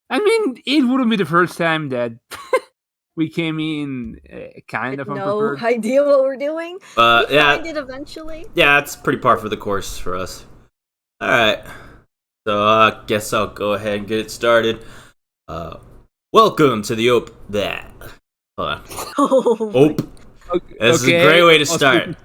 I mean, it wouldn't be the first time that we came in kind of No unprepared. idea what we're doing. We Yeah, find it eventually. yeah, it's pretty par for the course for us. All right, so I guess I'll go ahead and get it started. Uh, welcome to the That. Hold on. Oh my. Ope. This is a great way to start.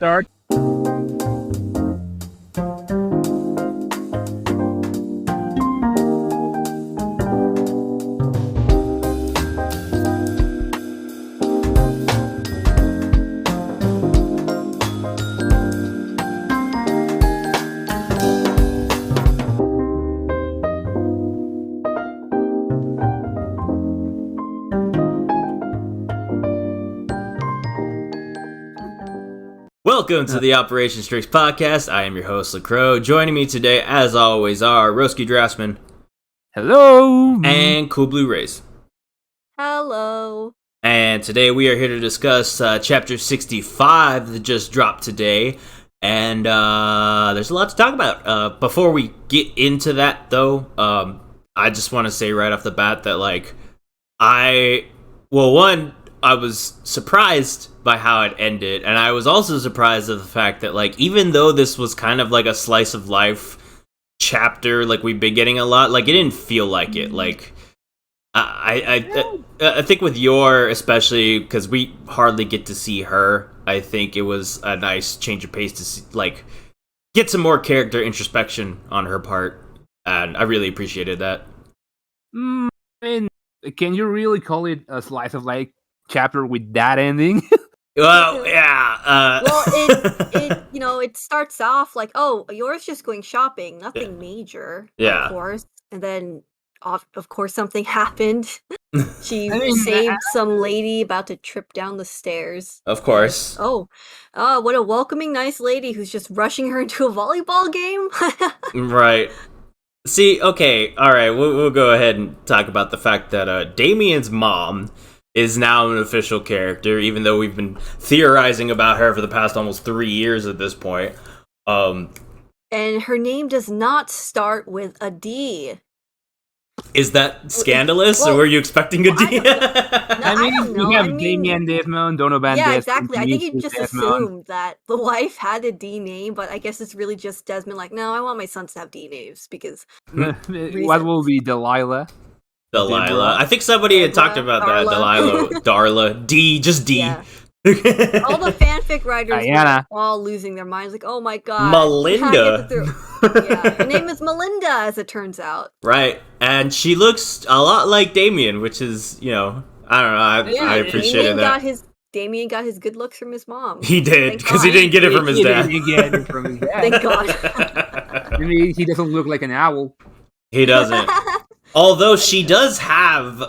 Welcome to the Operation STRIX podcast. I am your host, LaCroix. Joining me today, as always, are Roski Draftsman. Hello! And Cool Blue Rays. Hello. And today we are here to discuss Chapter 65 that just dropped today. And there's a lot to talk about. Before we get into that, though, I just want to say right off the bat that, I was surprised by how it ended, and I was also surprised at the fact that, even though this was kind of like a slice of life chapter, we've been getting a lot, it didn't feel like it. I think with Yor, especially, because we hardly get to see her, I think it was a nice change of pace to see, get some more character introspection on her part, and I really appreciated that. And can you really call it a slice of life chapter with that ending? Well, yeah. Well, it starts off like, oh, Yor's just going shopping, nothing major, Yeah. of course, and then of course something happened. She I mean, saved some lady about to trip down the stairs. Of course. Oh, what a welcoming, nice lady who's just rushing her into a volleyball game. Right. See, okay, alright, we'll go ahead and talk about the fact that Damien's mom is now an official character, even though we've been theorizing about her for the past almost 3 years at this point. And her name does not start with a D. Is that scandalous, or were you expecting a D? I don't know. We have Damien Desmond, Donovan Yeah, Desmond. exactly. I think you just Desmond. assumed that the wife had a D name, but I guess it's really just Desmond. Like, no, I want my sons to have D names because. What will be Delilah? Delilah. I think somebody had talked about that. Delilah. Darla. D. Just D. Yeah. All the fanfic writers Diana. were all losing their minds. Like, oh my god. Melinda. Yeah, her name is Melinda, as it turns out. Right. And she looks a lot like Damien, which is, I don't know. I appreciated that. Damien got his good looks from his mom. He did, because he didn't get it from his dad. He didn't get it from his dad. Thank God. I mean, he doesn't look like an owl. He doesn't. Although she does have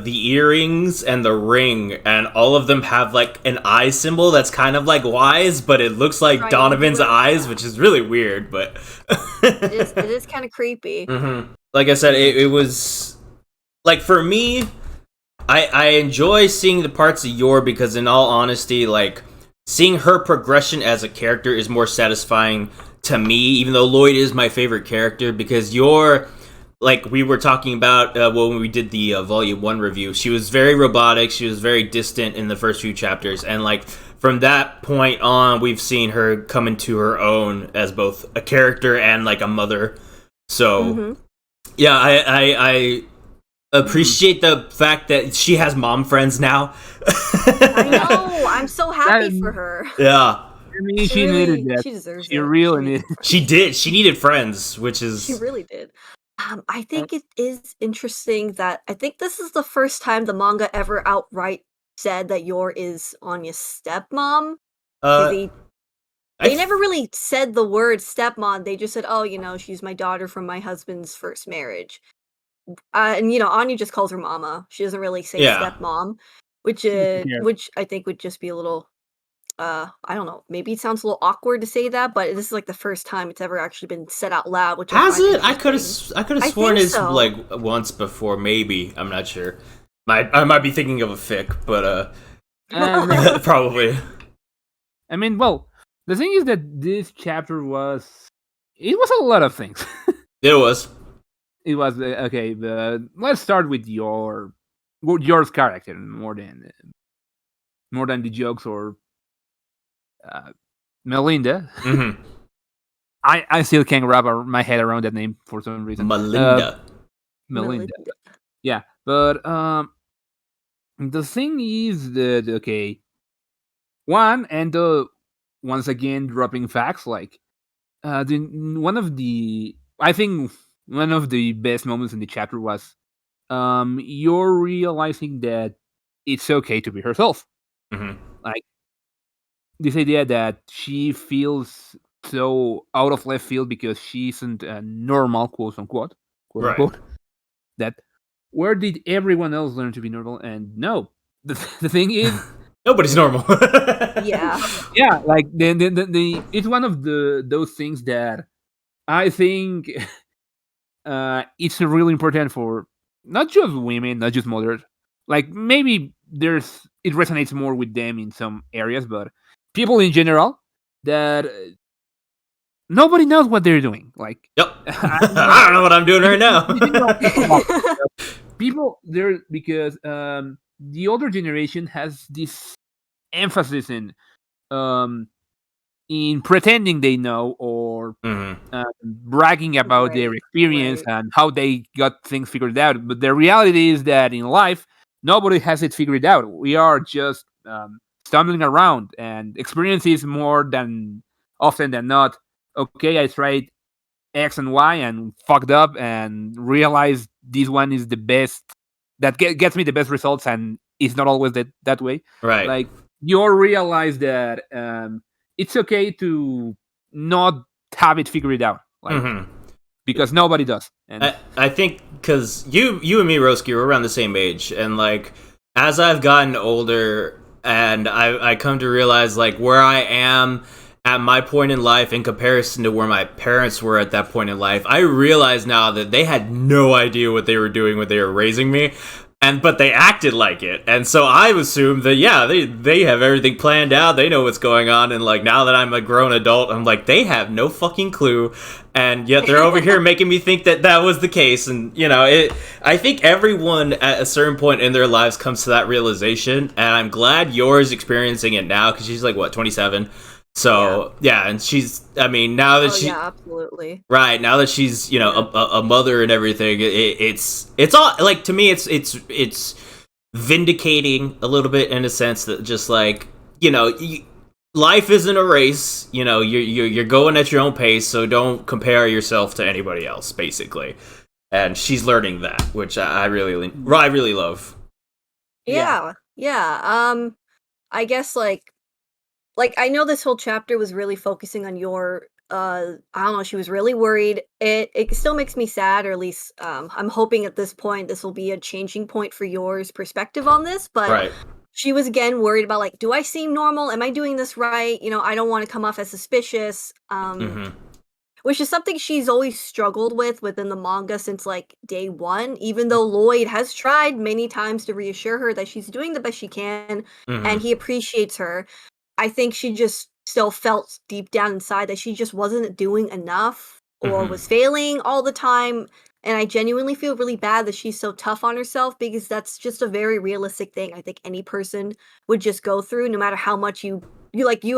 the earrings and the ring, and all of them have an eye symbol that's kind of like Wise, but it looks like Donovan's eyes, which is really weird. But it is kind of creepy. Mm-hmm. Like I said, it was for me. I enjoy seeing the parts of Yor because, in all honesty, seeing her progression as a character is more satisfying to me. Even though Lloyd is my favorite character, because Yor. We were talking about when we did the Volume 1 review, she was very robotic, she was very distant in the first few chapters, and from that point on, we've seen her come into her own as both a character and a mother. So, yeah, I appreciate the fact that she has mom friends now. I know, I'm so happy for her. Yeah. I mean, she needed that. She deserves it. She really needed it. She did. She needed friends, which is... She really did. I think it is interesting that I think this is the first time the manga ever outright said that Yor is Anya's stepmom. They never really said the word stepmom. They just said, oh, she's my daughter from my husband's first marriage. And, Anya just calls her mama. She doesn't really say stepmom, which I think would just be a little... I don't know. Maybe it sounds a little awkward to say that, but this is the first time it's ever actually been said out loud. Which has it? I could have sworn it's once before. Maybe, I'm not sure. I might be thinking of a fic, but probably. I mean, well, the thing is that this chapter was a lot of things. It was. it was okay. But let's start with yours character more than the jokes or Melinda. Mm-hmm. I still can't wrap my head around that name for some reason. Melinda. Melinda. Yeah, but the thing is that okay, one and once again dropping facts like I think one of the best moments in the chapter was you're realizing that it's okay to be herself. Mm-hmm. Like this idea that she feels so out of left field because she isn't a normal, quote unquote, Right. that where did everyone else learn to be normal? And no, the thing is, nobody's normal. Yeah. yeah, like the it's one of those things that I think it's really important for not just women, not just mothers. Like maybe it resonates more with them in some areas, but people in general that nobody knows what they're doing. Like, yep. I don't know what I'm doing right now. People there because the older generation has this emphasis in pretending they know or bragging about their experience and how they got things figured out. But the reality is that in life, nobody has it figured out. We are just stumbling around, and experience is more than often than not. Okay, I tried X and Y and fucked up, and realized this one is the best that gets me the best results, and it's not always that way. Right. Like you'll realize that it's okay to not have it figured out, like because nobody does. And I think because you and me, Roski, we're around the same age, and like as I've gotten older, and I come to realize like where I am at my point in life in comparison to where my parents were at that point in life, I realize now that they had no idea what they were doing when they were raising me. But they acted like it, and so I assumed that they have everything planned out, they know what's going on, and like now that I'm a grown adult, I'm like they have no fucking clue, and yet they're over here making me think that was the case, and I think everyone at a certain point in their lives comes to that realization, and I'm glad Yor's experiencing it now because she's like what 27. So yeah, and she's. I mean, now that she, absolutely right now that she's a mother and everything, it's all like to me, it's vindicating a little bit in a sense that just like life isn't a race. You're going at your own pace, so don't compare yourself to anybody else, basically. And she's learning that, which I really love. Yeah. I guess like I know this whole chapter was really focusing on your I don't know, she was really worried. It still makes me sad, or at least I'm hoping at this point this will be a changing point for Yor's perspective on this, but she was again worried about like, do I seem normal? Am I doing this right? I don't want to come off as suspicious. Which is something she's always struggled with within the manga since like day one, even though Lloyd has tried many times to reassure her that she's doing the best she can and he appreciates her. I think she just still felt deep down inside that she just wasn't doing enough or was failing all the time. And I genuinely feel really bad that she's so tough on herself because that's just a very realistic thing I think any person would just go through, no matter how much you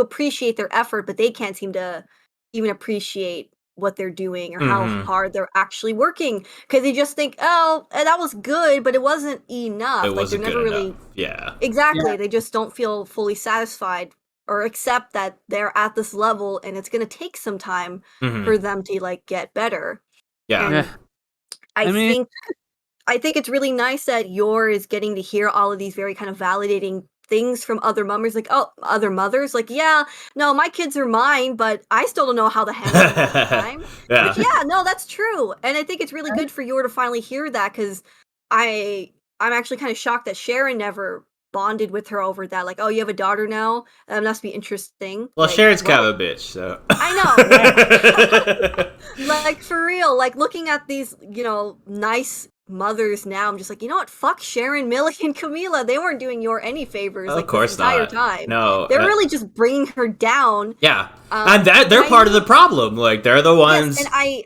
appreciate their effort, but they can't seem to even appreciate what they're doing or how hard they're actually working because they just think, oh, that was good, but it wasn't enough. It wasn't they're never good really enough. Yeah. Exactly. Yeah. They just don't feel fully satisfied or accept that they're at this level and it's going to take some time for them to like get better. Yeah. And I think it's really nice that Yor is getting to hear all of these very kind of validating things from other mothers, like, oh, other mothers, like, yeah, no, my kids are mine, but I still don't know how to handle them all the time. Yeah. Which, yeah, no, that's true. And I think it's really good for Yor to finally hear that, because I'm actually kind of shocked that Sharon never bonded with her over that, like, oh, you have a daughter now? That must be interesting. Well, like, Sharon's kind of a bitch, so. I know. Like, for real, like, looking at these, nice mothers now, I'm just like, you know what? Fuck Sharon, Millie, and Camila. They weren't doing Yor any favors. Of like, course this entire not. time. No, They're really just bringing her down. Yeah, and they're part of the problem. Like, they're the ones. Yes,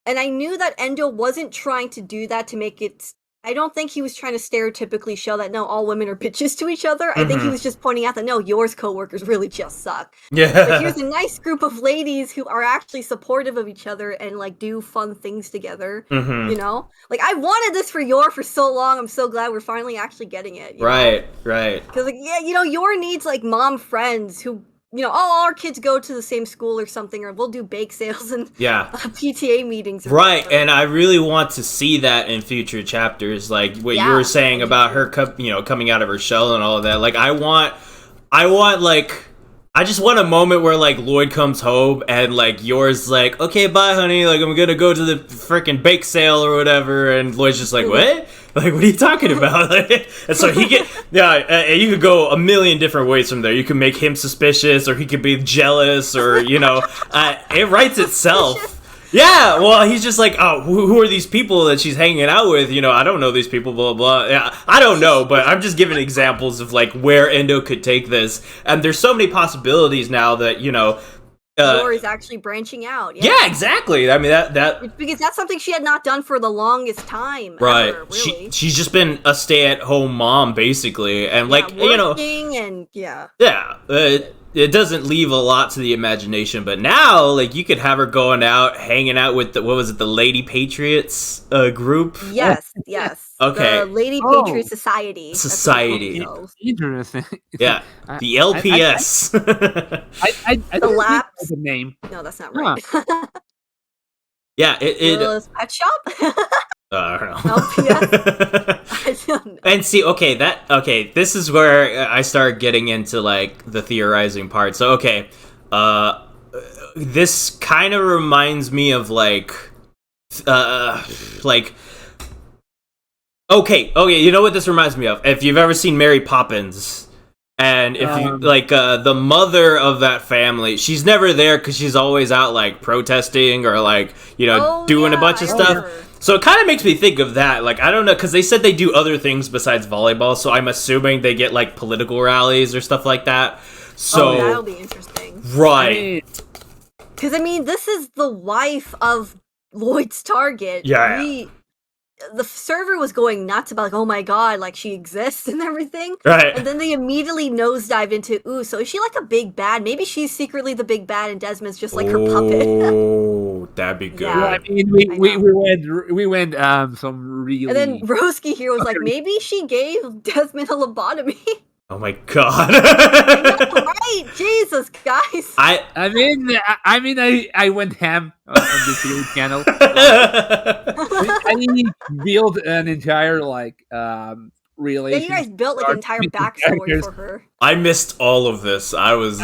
and And I knew that Endo wasn't trying to do that to make it. I don't think he was trying to stereotypically show that no, all women are bitches to each other. I think he was just pointing out that no, Yor's coworkers really just suck. Yeah. But here's a nice group of ladies who are actually supportive of each other and like do fun things together. You know, like I wanted this for Yor for so long. I'm so glad we're finally actually getting it. Right. Because like Yor needs like mom friends who. All our kids go to the same school or something, or we'll do bake sales and PTA meetings. Right, and I really want to see that in future chapters, like what you were saying about her, coming out of her shell and all of that. Like, I just want a moment where, like, Lloyd comes home and, like, Yor's like, okay, bye, honey, like, I'm gonna go to the freaking bake sale or whatever, and Lloyd's just like, what? Like, what are you talking about? And so you could go a million different ways from there. You could make him suspicious, or he could be jealous, or, it writes itself. Yeah, well, he's just like, oh, who are these people that she's hanging out with? I don't know these people, blah, blah. Yeah, I don't know, but I'm just giving examples of, like, where Endo could take this. And there's so many possibilities now that, Yor is actually branching out. Yeah, exactly. I mean, that because that's something she had not done for the longest time. Right. Ever, really. She's just been a stay-at-home mom, basically, and working and it doesn't leave a lot to the imagination. But now, like, you could have her going out, hanging out with the Lady Patriots group. Yes. Okay. The Lady Patriot Society. Interesting. Yeah. The LPS. I don't think that's the name. No, that's not right. Yeah, Pet Shop? I don't know. LPS? I don't know. And see, this is where I start getting into, like, the theorizing part. So, this kind of reminds me of, Okay, you know what this reminds me of? If you've ever seen Mary Poppins, and if you, the mother of that family, she's never there because she's always out, like, protesting or, like, doing a bunch of stuff. So it kind of makes me think of that. Like, I don't know, because they said they do other things besides volleyball, so I'm assuming they get, like, political rallies or stuff like that. So that'll be interesting. Right. Because, this is the wife of Lloyd's target. Yeah. The server was going nuts about, like, oh my god, like, she exists and everything. Right. And then they immediately nosedive into, so is she, like, a big bad? Maybe she's secretly the big bad and Desmond's just, like, her puppet. Oh, that'd be good. Yeah. We went some really... And then Roski here was like, maybe she gave Desmond a lobotomy. Oh my god. Right? Jesus, guys. I went ham on the series channel. I built an entire relation. Yeah, you guys built like an entire backstory for her. I missed all of this. I was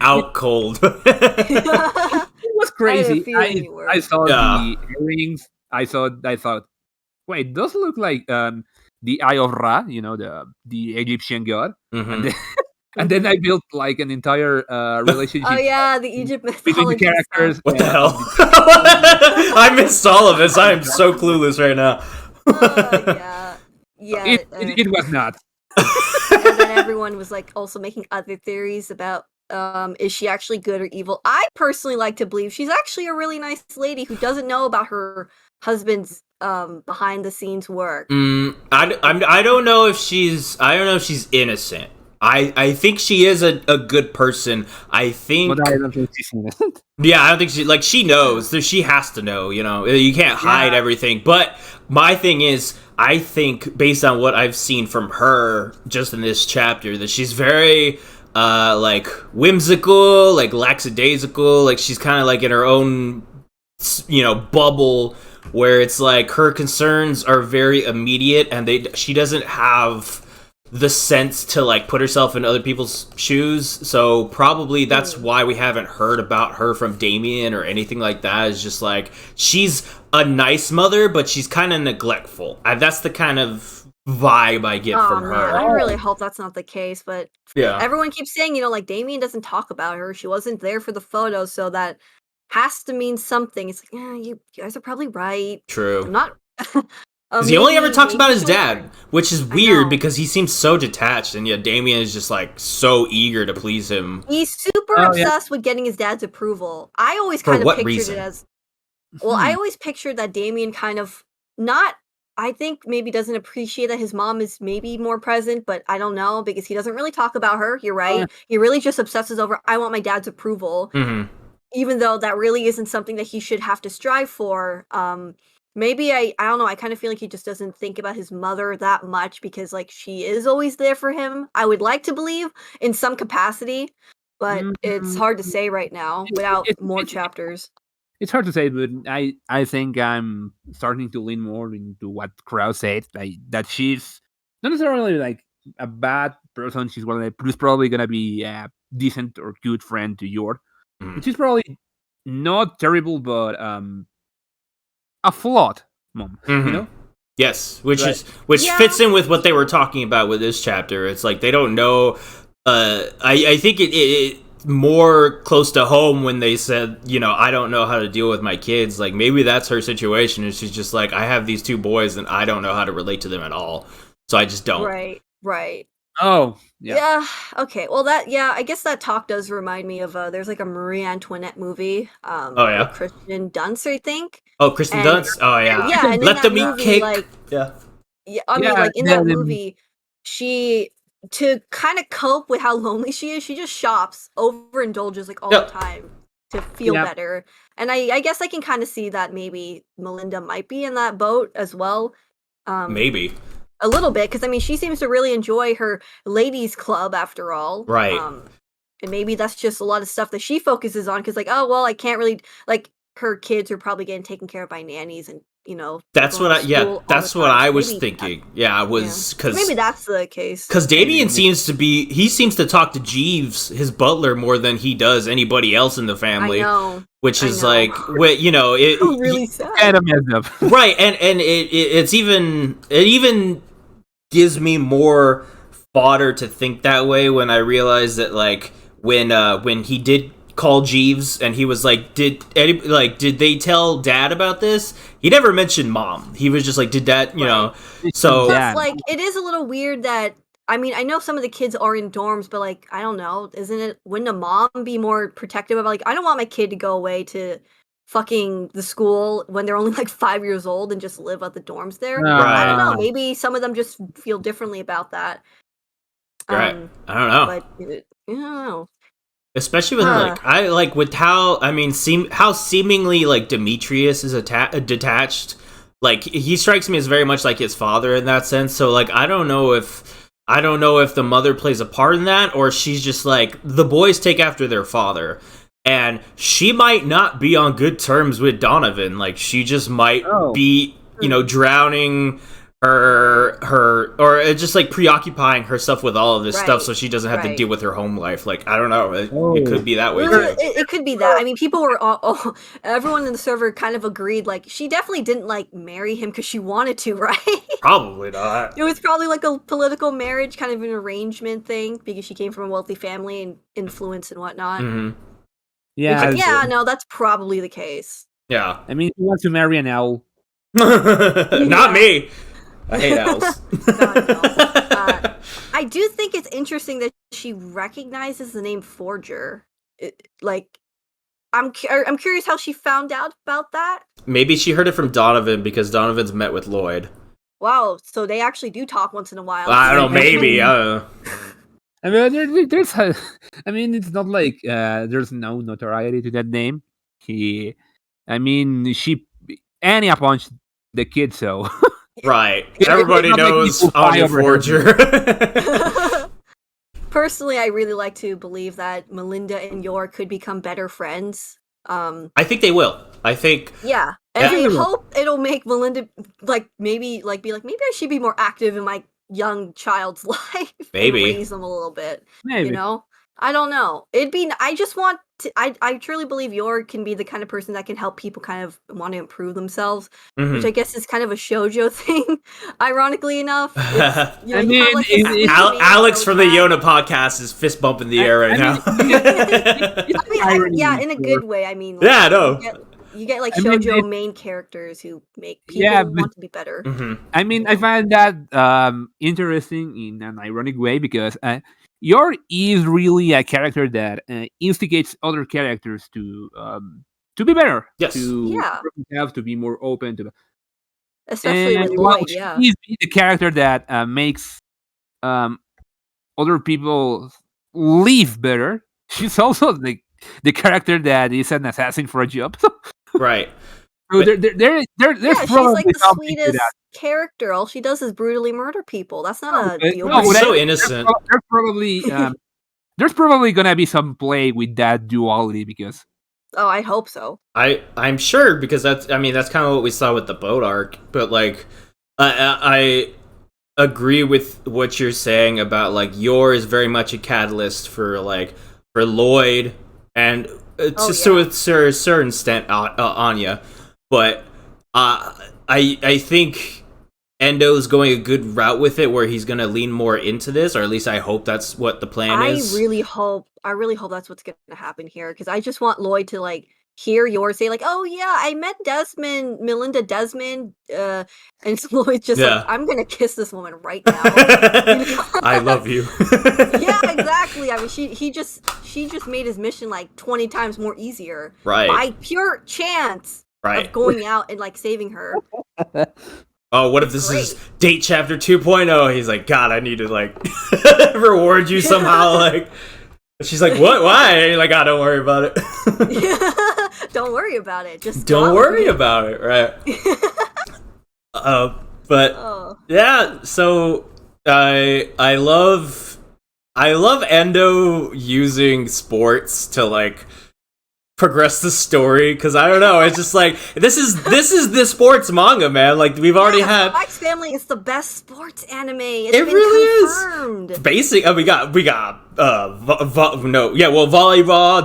out cold. It was crazy. I saw the earrings. I thought, wait, those look like the Eye of Ra, the Egyptian god. Mm-hmm. And then I built like an entire relationship. Oh yeah, the Egypt mythology between the characters. What the hell? I missed all of this. I am so clueless right now. Yeah. It was not. And then everyone was like also making other theories about is she actually good or evil? I personally like to believe she's actually a really nice lady who doesn't know about her husband's behind the scenes work. I don't know if she's innocent. I think she is a good person. I think. But I don't think she's innocent. Yeah, I don't think she knows. She has to know. You can't hide everything. But my thing is, I think based on what I've seen from her just in this chapter, that she's very whimsical, like lackadaisical. Like she's kind of like in her own bubble, where it's like her concerns are very immediate, and she doesn't have the sense to like put herself in other people's shoes. So probably that's why we haven't heard about her from Damien or anything like that. It's just like she's a nice mother, but she's kind of neglectful. That's the kind of vibe I get from her. I really hope that's not the case, but yeah, everyone keeps saying, like Damien doesn't talk about her. She wasn't there for the photo, so that has to mean something. It's like, you guys are probably right. True. I'm not. Because he only ever talks about his dad, which is weird because he seems so detached, and yet Damien is just like so eager to please him. He's super obsessed with getting his dad's approval. I always kind of pictured it as Well, I always pictured that Damien kind of not I think maybe doesn't appreciate that his mom is maybe more present, but I don't know because he doesn't really talk about her. You're right. He really just obsesses over I want my dad's approval. Even though that really isn't something that he should have to strive for. Maybe I don't know, I kind of feel like he just doesn't think about his mother that much because like she is always there for him. I would like to believe in some capacity, but it's hard to say right now without more chapters. It's hard to say, but I think I'm starting to lean more into what Krause said, like, that she's not necessarily like a bad person. She's probably gonna be a decent or good friend to Yor. But she's probably not terrible, but a flawed mom. You know? Yes, which fits in with what they were talking about with this chapter. It's like they don't know. I think it more close to home when they said, I don't know how to deal with my kids. Like maybe that's her situation, and she's just like, I have these two boys, and I don't know how to relate to them at all. So I just don't. Right. Oh, yeah. Okay. Well, I guess that talk does remind me of there's like a Marie Antoinette movie. With Kristen Dunst, I think. Oh, Kristen Dunst. Oh yeah. Yeah, and let them eat movie, cake. Like, yeah. I mean, like in that movie, she to kind of cope with how lonely she is, she just shops, overindulges like all the time to feel better. And I guess I can kind of see that maybe Melinda might be in that boat as well. Maybe. A little bit, because I mean, she seems to really enjoy her ladies' club after all. Right. And maybe that's just a lot of stuff that she focuses on, because like, oh, well, I can't really, like, her kids are probably getting taken care of by nannies and, that's what I was thinking. I was, because maybe that's the case. Because Damien seems to talk to Jeeves, his butler, more than he does anybody else in the family. I know. Which is like, it really sad. Kind of messed up. Right, and it even gives me more fodder to think that way when I realize that, like, when he did call Jeeves and he was like, did they tell Dad about this? He never mentioned Mom. He was just like, did Dad, so plus, like, it is a little weird that, I mean, I know some of the kids are in dorms, but like, I don't know, wouldn't a mom be more protective about, like, I don't want my kid to go away to fucking the school when they're only like 5 years old and just live at the dorms there? Right. I don't know, maybe some of them just feel differently about that. Right. I don't know. But I don't know. Especially with how seemingly like Demetrius is detached. Like, he strikes me as very much like his father in that sense. So like, I don't know if the mother plays a part in that, or she's just like, the boys take after their father, and she might not be on good terms with Donovan. Like, she just might be, drowning her or just like preoccupying herself with all of this stuff, so she doesn't have to deal with her home life. Like, I don't know, it could be that way too. It could be that. I mean, people were everyone in the server kind of agreed, like, she definitely didn't like marry him because she wanted to, right? Probably not. It was probably like a political marriage, kind of an arrangement thing, because she came from a wealthy family and influence and whatnot. No, that's probably the case. Yeah, I mean, he wants to marry an owl. Not me. I hate owls. I do think it's interesting that she recognizes the name Forger. I'm curious how she found out about that. Maybe she heard it from Donovan, because Donovan's met with Lloyd. Wow, so they actually do talk once in a while. I don't know, maybe. I don't know. I mean, it's not like there's no notoriety to that name. Anya punched the kid, so... Right. Everybody knows Anya Forger. Personally, I really like to believe that Melinda and Yor could become better friends. I think they will. I think... Yeah. And I hope it'll make Melinda, maybe I should be more active in my young child's life. Maybe. And raise them a little bit. Maybe. I don't know. I just want to, I truly believe Yor can be the kind of person that can help people kind of want to improve themselves, which I guess is kind of a shoujo thing, ironically enough. Alex from the Yona podcast is fist bumping the air right now. In a good way. I mean, you get like shoujo main characters who make people want to be better. I mean, I find that interesting in an ironic way, because Yor is really a character that instigates other characters to to be better, Yes. to be more open to, especially with Lloyd. Yeah, she's the character that makes other people live better. She's also the character that is an assassin for a job. Right. So there's yeah, probably she's like the something to sweetest that. character. All she does is brutally murder people. That's not a deal No, breaker. so innocent. There's probably gonna be some play with that duality because Oh, I hope so. I'm sure because that's kind of what we saw with the boat arc. But like, I agree with what you're saying about like Yor is very much a catalyst for Lloyd and to a certain extent Anya, but I think Endo's going a good route with it, where he's gonna lean more into this, or at least I hope that's what the plan is. I really hope that's what's gonna happen here, because I just want Lloyd to like hear Yor say like, "Oh yeah, I met Melinda Desmond," and Lloyd's just like, "I'm gonna kiss this woman right now." I love you. Yeah, exactly. I mean, she just made his mission like 20 times more easier, right? By pure chance, right, of going out and like saving her. Oh, what if this is date chapter 2.0? He's like, God, I need to like reward you somehow. Like, she's like, what? Why? Like, don't worry about it. Don't worry about it. Just don't worry about it, right? But yeah. So I love Endo using sports to like progress the story, because I don't know, it's just like this is the sports manga, man. Like, we've already had Spike's Family is the best sports anime. It's it been really confirmed. Is basic. We got volleyball,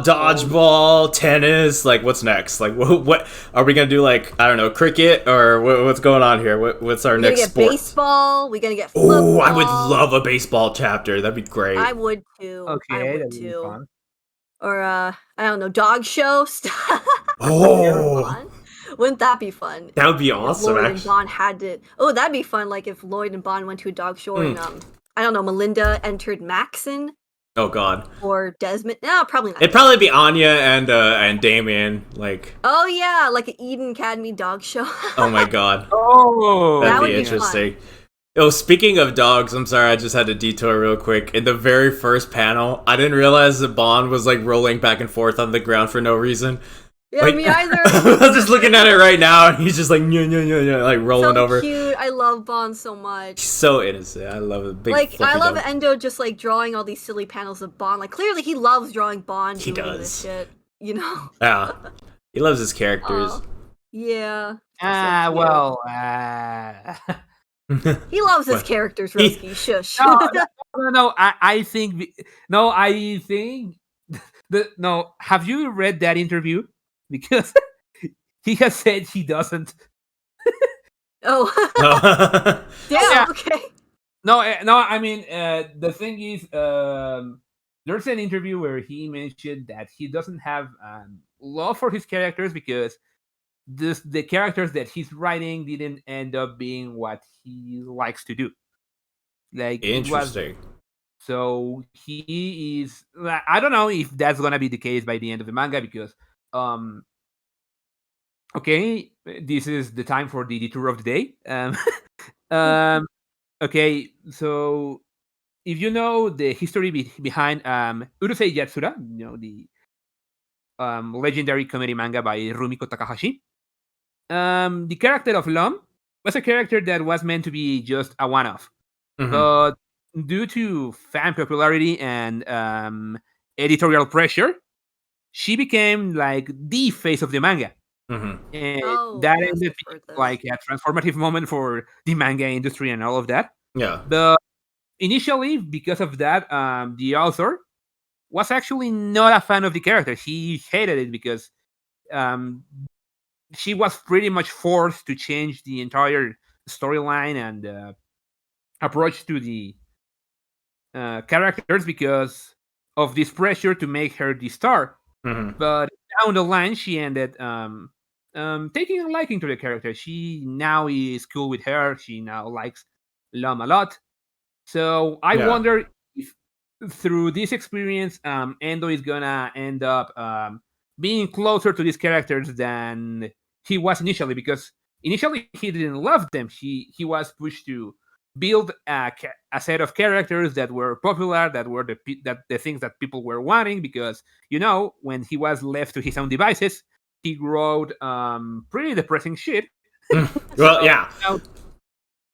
dodgeball, tennis. Like, what's next? Like, what are we gonna do? Like, I don't know, cricket, or what's going on here? What's our next sport? Baseball. We're gonna get football. Oh, I would love a baseball chapter. That'd be great. I would too. Okay, that'd be fun. Or I don't know, dog show stuff. Oh, wouldn't that be fun? That would be awesome. Lloyd and Bond had to. Oh, that'd be fun. Like if Lloyd and Bond went to a dog show and I don't know, Melinda entered Maxon. Oh God. Or Desmond. No, probably not. It'd probably be Anya and Damien. Like. Oh yeah, like an Eden Academy dog show. Oh my God. Oh, that'd be interesting. Fun. Oh, speaking of dogs, I'm sorry, I just had to detour real quick. In the very first panel, I didn't realize that Bond was like rolling back and forth on the ground for no reason. Yeah, like, me either. I was just looking at it right now, and he's just like, like rolling over. So cute. I love Bond so much. He's so innocent. I love it. Big like, I love dog. Endo just like drawing all these silly panels of Bond. Like, clearly he loves drawing Bond. He does. This shit, you know? Yeah. He loves his characters. Yeah. Well. He loves his characters, Roski. Shush. No. I think. No. Have you read that interview? Because he has said he doesn't. Oh. Yeah. Okay. No. I mean, the thing is, there's an interview where he mentioned that he doesn't have love for his characters because the characters that he's writing didn't end up being what he likes to do. Like, interesting. So he is. I don't know if that's gonna be the case by the end of the manga because, okay, this is the time for the detour of the day. Okay, so if you know the history behind Urusei Yatsura, you know the legendary comedy manga by Rumiko Takahashi. The character of Lum was a character that was meant to be just a one-off, but due to fan popularity and editorial pressure, she became like the face of the manga. And that ended like a transformative moment for the manga industry and all of that. Yeah. But initially, because of that, the author was actually not a fan of the character. He hated it because she was pretty much forced to change the entire storyline and approach to the characters because of this pressure to make her the star. But down the line, she ended taking a liking to the character. She now is cool with her. She now likes Lum a lot. So I wonder if through this experience, Endo is gonna end up being closer to these characters than he was initially, because initially he didn't love them. He was pushed to build a set of characters that were popular, that were the things that people were wanting, because when he was left to his own devices, he wrote pretty depressing shit. Well, yeah.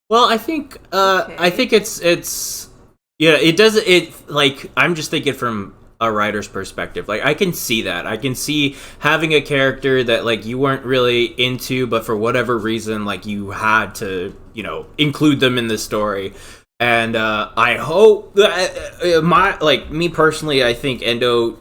Well, I think it's yeah, it does it like I'm just thinking from a writer's perspective. Like I can see that. I can see having a character that like you weren't really into, but for whatever reason like you had to, include them in the story. And I hope me personally, I think Endo,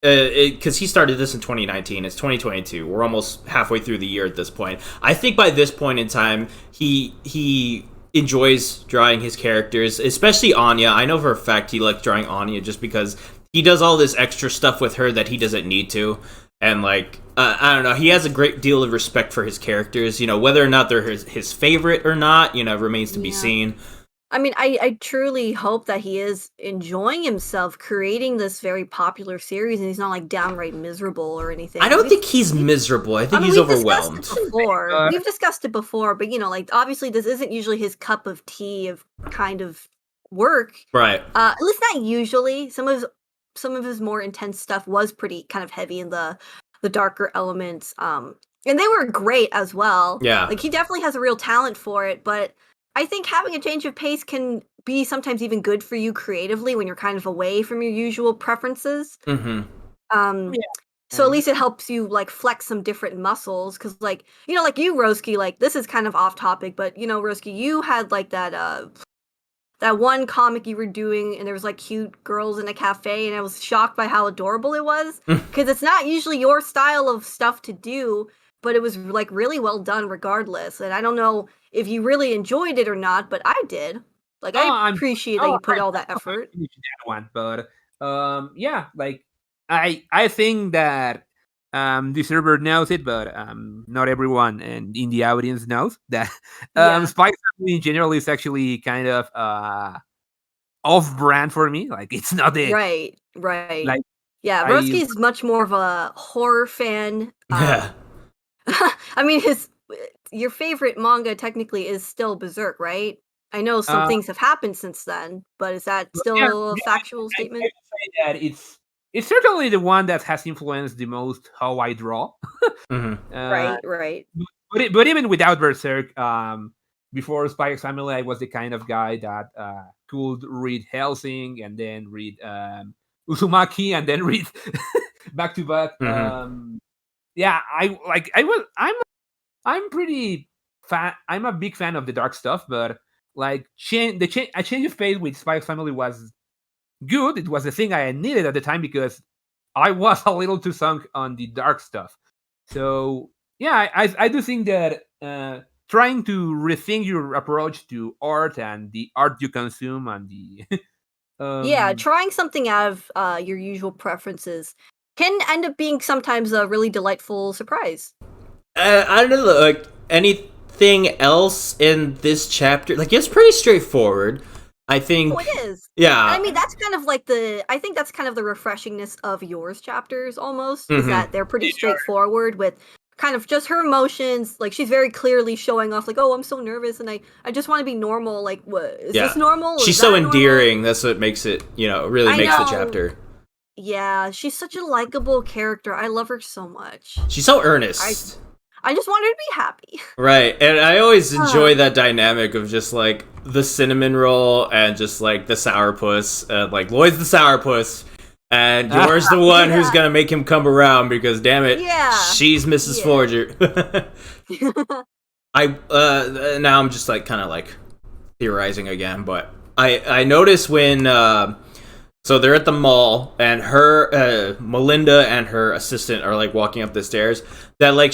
because he started this in 2019, it's 2022. We're almost halfway through the year at this point. I think by this point in time, he enjoys drawing his characters, especially Anya. I know for a fact he likes drawing Anya just because he does all this extra stuff with her that he doesn't need to. And like, I don't know, he has a great deal of respect for his characters. Whether or not they're his favorite or not, remains to be seen. I mean, I truly hope that he is enjoying himself creating this very popular series, and he's not like downright miserable or anything. I don't think he's miserable. I think he's overwhelmed. We've discussed it before, but obviously this isn't usually his cup of tea of kind of work, right? At least not usually. Some of his more intense stuff was pretty kind of heavy in the darker elements, and they were great as well. Yeah, like he definitely has a real talent for it, but I think having a change of pace can be sometimes even good for you creatively when you're kind of away from your usual preferences. Mm-hmm. So at least it helps you like flex some different muscles, because like like you, Roski, like this is kind of off topic, but Roski, you had like that one comic you were doing, and there was like cute girls in a cafe, and I was shocked by how adorable it was, because it's not usually your style of stuff to do, but it was like really well done regardless. And I don't know if you really enjoyed it or not, but I did. Like I appreciate that you put all that effort. That one, but yeah, like I think that the server knows it, but not everyone and in the audience knows that Spy Family in general is actually kind of off-brand for me. Like it's not it. Right. Like Roski is much more of a horror fan. Yeah. I mean, your favorite manga technically is still Berserk, right? I know some things have happened since then, but is that still a factual statement? I would say that it's certainly the one that has influenced the most how I draw. Mm-hmm. Right. But even without Berserk, before Spy X Family, I was the kind of guy that could read Hellsing and then read Uzumaki and then read back to back. Mm-hmm. Yeah, I'm pretty fan. I'm a big fan of the dark stuff, but like a change of pace with Spy X Family was good. It was the thing I needed at the time because I was a little too sunk on the dark stuff. So yeah, I do think that trying to rethink your approach to art and the art you consume and the trying something out of your usual preferences can end up being sometimes a really delightful surprise. I don't know, like anything else in this chapter. Like it's pretty straightforward. I think it is. Yeah. I mean, that's kind of like I think that's kind of the refreshingness of Yor's chapters almost, is that they're pretty straightforward with kind of just her emotions. Like she's very clearly showing off like, oh, I'm so nervous and I just want to be normal. Like, what is this normal? She's so endearing. That's what makes it, really makes the chapter. Yeah, she's such a likable character. I love her so much. She's so earnest. I just want her to be happy. Right, and I always enjoy that dynamic of just like the cinnamon roll and just like the sourpuss. Like Lloyd's the sourpuss, and Yor's the one who's gonna make him come around because damn it, she's Mrs. Forger. Now I'm just like kind of like theorizing again, but I notice when so they're at the mall and her Melinda and her assistant are like walking up the stairs. That like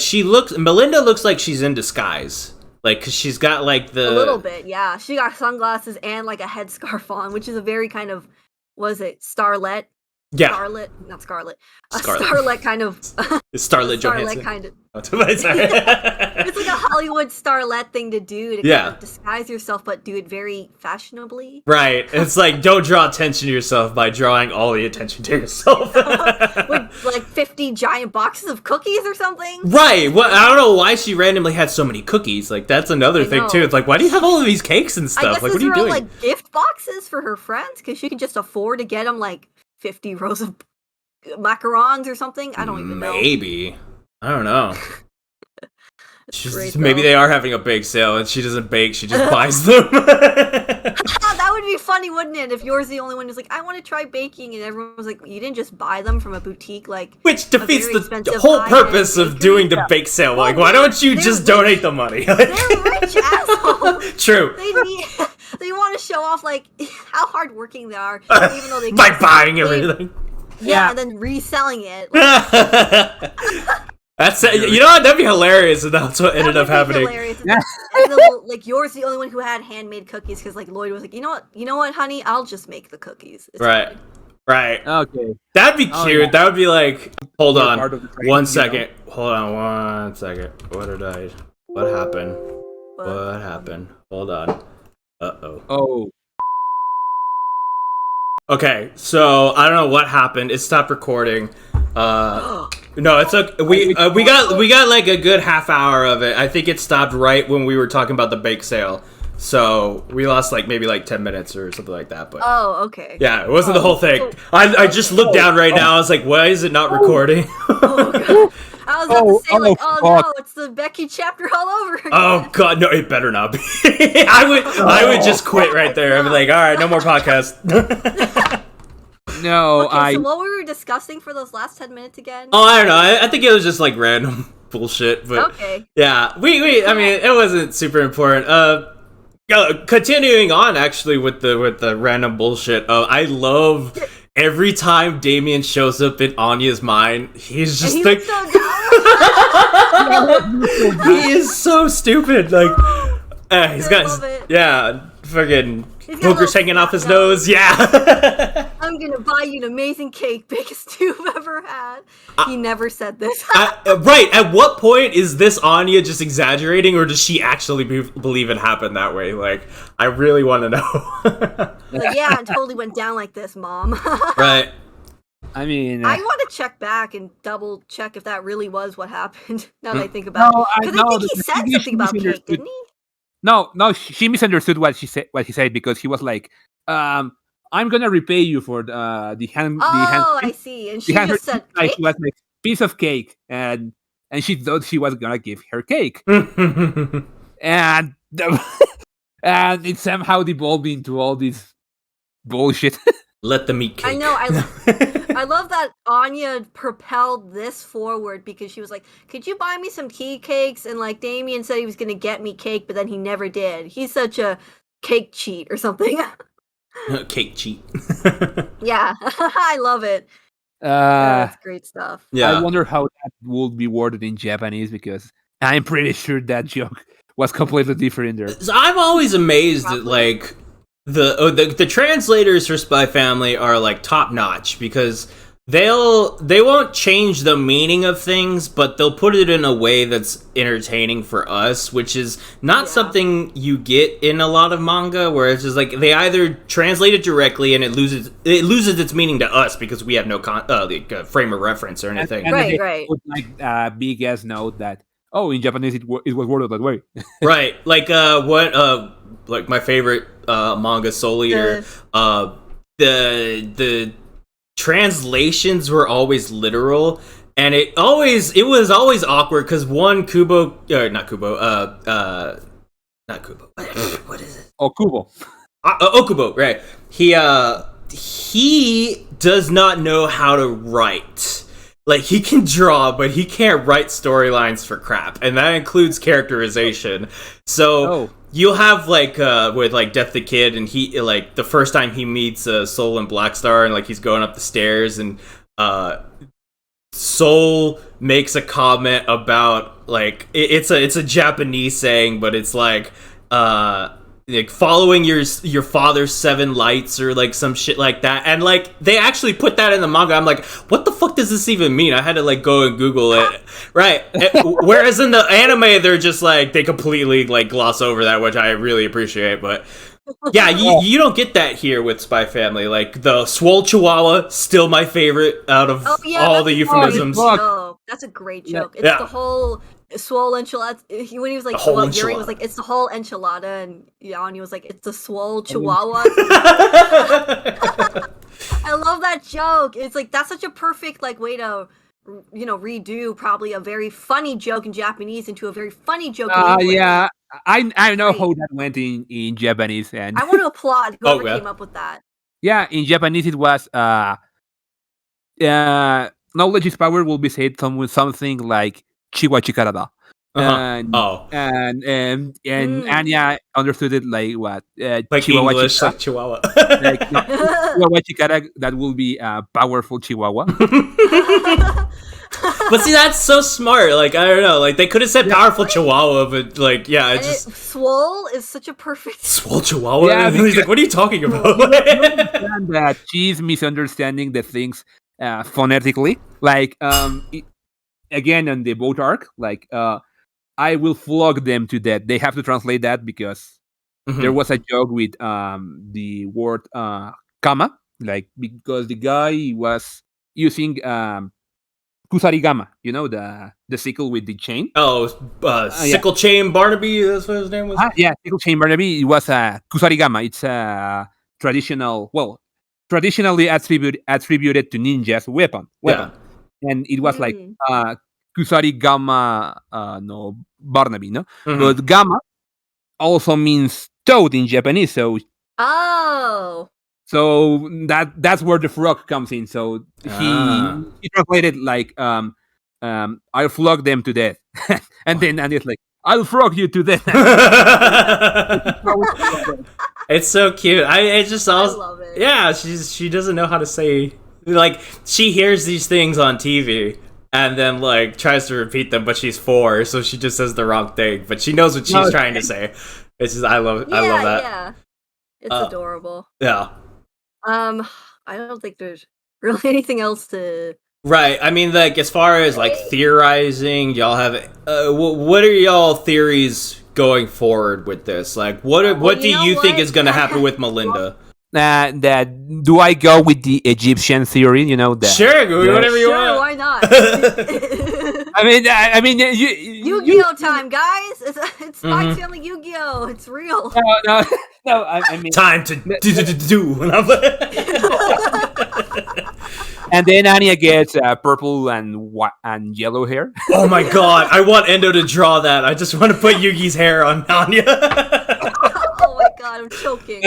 Melinda looks like she's in disguise, like cause she's got like a little bit, yeah. She got sunglasses and like a headscarf on, which is a very kind of starlet. Yeah. Scarlet, not Scarlet. Scarlet. Starlet kind of. Starlet Johansson. Starlet kind of. Oh, sorry. It's like a Hollywood starlet thing to do to kind of disguise yourself, but do it very fashionably. Right. It's like, don't draw attention to yourself by drawing all the attention to yourself. With like 50 giant boxes of cookies or something. Right. Well, I don't know why she randomly had so many cookies. Like, that's another thing too. It's like, why do you have all of these cakes and stuff? I guess like, what are you doing? Like gift boxes for her friends because she could just afford to get them like 50 rows of macarons or something. I don't even know. Maybe. I don't know. Maybe they are having a bake sale and she doesn't bake, she just buys them. That would be funny, wouldn't it? If yours the only one who's like, I want to try baking, and everyone was like, you didn't just buy them from a boutique, like, which defeats the whole purpose of doing the bake sale. Well, like, why don't you just donate the money? They're rich assholes. True. They want to show off like how hardworking they are, even though they by buying everything. Yeah, and then reselling it. Like, that's you know what? That'd be hilarious if that's what ended up happening. Hilarious. Like yours, the only one who had handmade cookies because like Lloyd was like, you know what, honey, I'll just make the cookies. It's right, fine. right. Okay, that'd be cute. Yeah. That would be like, hold on, training, 1 second. Hold on 1 second. What happened? What happened? Hold on. Oh. Okay, so I don't know what happened. It stopped recording. No, it's okay. We got like a good half hour of it. I think it stopped right when we were talking about the bake sale. So we lost like maybe like 10 minutes or something like that. But okay. yeah, it wasn't the whole thing. I just looked down right now. I was like, why is it not recording? God. I was about to say like, no, it's the Becky chapter all over again. Oh god, no, it better not be. I would just quit right there. I'd be like, all right, no more podcast. No, okay, so what we were discussing for those last 10 minutes again? Oh, I don't know. I think it was just like random bullshit. But okay. Yeah, we. I mean, it wasn't super important. Continuing on actually with the random bullshit. I love every time Damien shows up in Anya's mind. He's just like, he is so stupid. Like, he's got fucking boogers hanging off his nose. Yeah. I'm gonna buy you an amazing cake, biggest you've ever had. He never said this. Right. At what point is this Anya just exaggerating, or does she actually believe it happened that way? Like, I really want to know. Like, yeah, it totally went down like this, Mom. Right. I mean, I want to check back and double check if that really was what happened. Now that I think about it, because I think he said something about cake, didn't he? No, she misunderstood what he said because he was like, I'm gonna repay you for the hand. I see. And she just said cake? She was like, piece of cake, and she thought she was gonna give her cake, and it somehow devolved into all this bullshit. Let them eat cake. I know. I love that Anya propelled this forward because she was like, could you buy me some tea cakes? And like Damien said he was going to get me cake, but then he never did. He's such a cake cheat or something. Cake cheat. Yeah, I love it. That's great stuff. Yeah. I wonder how that would be worded in Japanese because I'm pretty sure that joke was completely different there. So I'm always amazed at like the translators for Spy Family are like top notch because they won't change the meaning of things, but they'll put it in a way that's entertaining for us, which is not something you get in a lot of manga, where it's just like they either translate it directly and it loses its meaning to us because we have no frame of reference or anything. And right. Put like big ass note that in Japanese it was worded that way. Right, like like my favorite manga Soul Eater, the translations were always literal, and it was always awkward because not Kubo, what is it? Okubo. Okubo, right? He does not know how to write. Like, he can draw, but he can't write storylines for crap, and that includes characterization. So you'll have like with like Death the Kid, and he like the first time he meets Soul and Blackstar, and like he's going up the stairs, and Soul makes a comment about like it's a Japanese saying, but it's like like following your father's 7 lights or like some shit like that, and like they actually put that in the manga. I'm like, what the fuck does this even mean? I had to like go and Google it. Right. Whereas in the anime, they're just like they completely like gloss over that, which I really appreciate. But yeah, you don't get that here with Spy Family. Like the swole chihuahua, still my favorite out of all the euphemisms. That's a great joke. It's the whole swole enchilada. When he was like, Yuri was like, it's the whole enchilada, and Yanni was like, it's the swole chihuahua. I love that joke. It's like that's such a perfect like way to redo probably a very funny joke in Japanese into a very funny joke in English. Yeah, I know how that went in Japanese, and I want to applaud whoever came up with that. Yeah, in Japanese it was knowledge is power will be said something like chiwa chikarada. And Anya understood it like what? Like Chihuahua English, chica. like Chihuahua. Like Chihuahua chikara, that will be a powerful Chihuahua. But see, that's so smart. Like, I don't know. Like, they could have said powerful Chihuahua, but like, yeah, it just swole is such a perfect swole Chihuahua. Yeah, he's like, what are you talking about? You understand that she's misunderstanding the things phonetically. Like, again on the boat arc, like, I will flog them to death. They have to translate that because there was a joke with the word kama, like because the guy was using Kusarigama, the sickle with the chain. Sickle chain Barnaby, that's what his name was? Yeah, sickle chain Barnaby. It was a Kusarigama. It's a traditionally attributed to ninjas weapon. Yeah. And it was like Kusarigama no Barnaby, no? But Gama also means toad in Japanese, so so that's where the frog comes in. So he translated like I'll flog them to death. and it's like, I'll frog you to death. It's so cute. I love it. Yeah, she doesn't know how to say, like, she hears these things on TV and then like tries to repeat them, but she's 4, so she just says the wrong thing, but she knows what she's trying to say. It's just I love that. Yeah. It's adorable. Yeah. I don't think there's really anything else to. Right. I mean, like, as far as like theorizing, y'all have what are y'all theories going forward with this? Like, what do you think is going to happen with Melinda? That do I go with the Egyptian theory? That sure, whatever you want. Why not? I mean, Yu-Gi-Oh time, guys! It's Spy Family Yu-Gi-Oh! It's real. No. I mean, time to do. And then Anya gets purple and yellow hair. Oh my god! I want Endo to draw that. I just want to put Yugi's hair on Anya. Oh my god, I'm choking.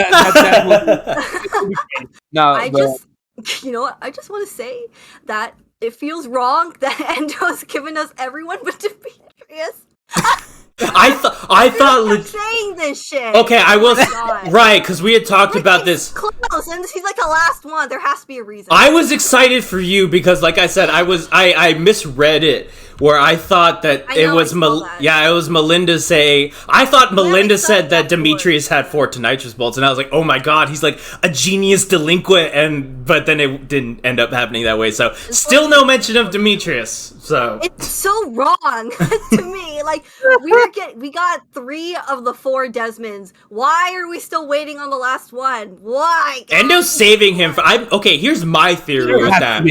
No, I just want to say that it feels wrong that Endo's given us everyone but Demetrius. I thought saying this shit. Okay, I was right because we had talked about this. Close, and he's like the last one. There has to be a reason. I was excited for you because, like I said, I misread it where I thought that it was it was Melinda saying. I thought Melinda said that Demetrius had 4 nitrous bolts, and I was like, oh my god, he's like a genius delinquent, but then it didn't end up happening that way. So still no mention of Demetrius. So it's so wrong to me. Like we got 3 of the 4 Desmonds. Why are we still waiting on the last one? Why? Endo's saving him for. Okay, here's my theory with that.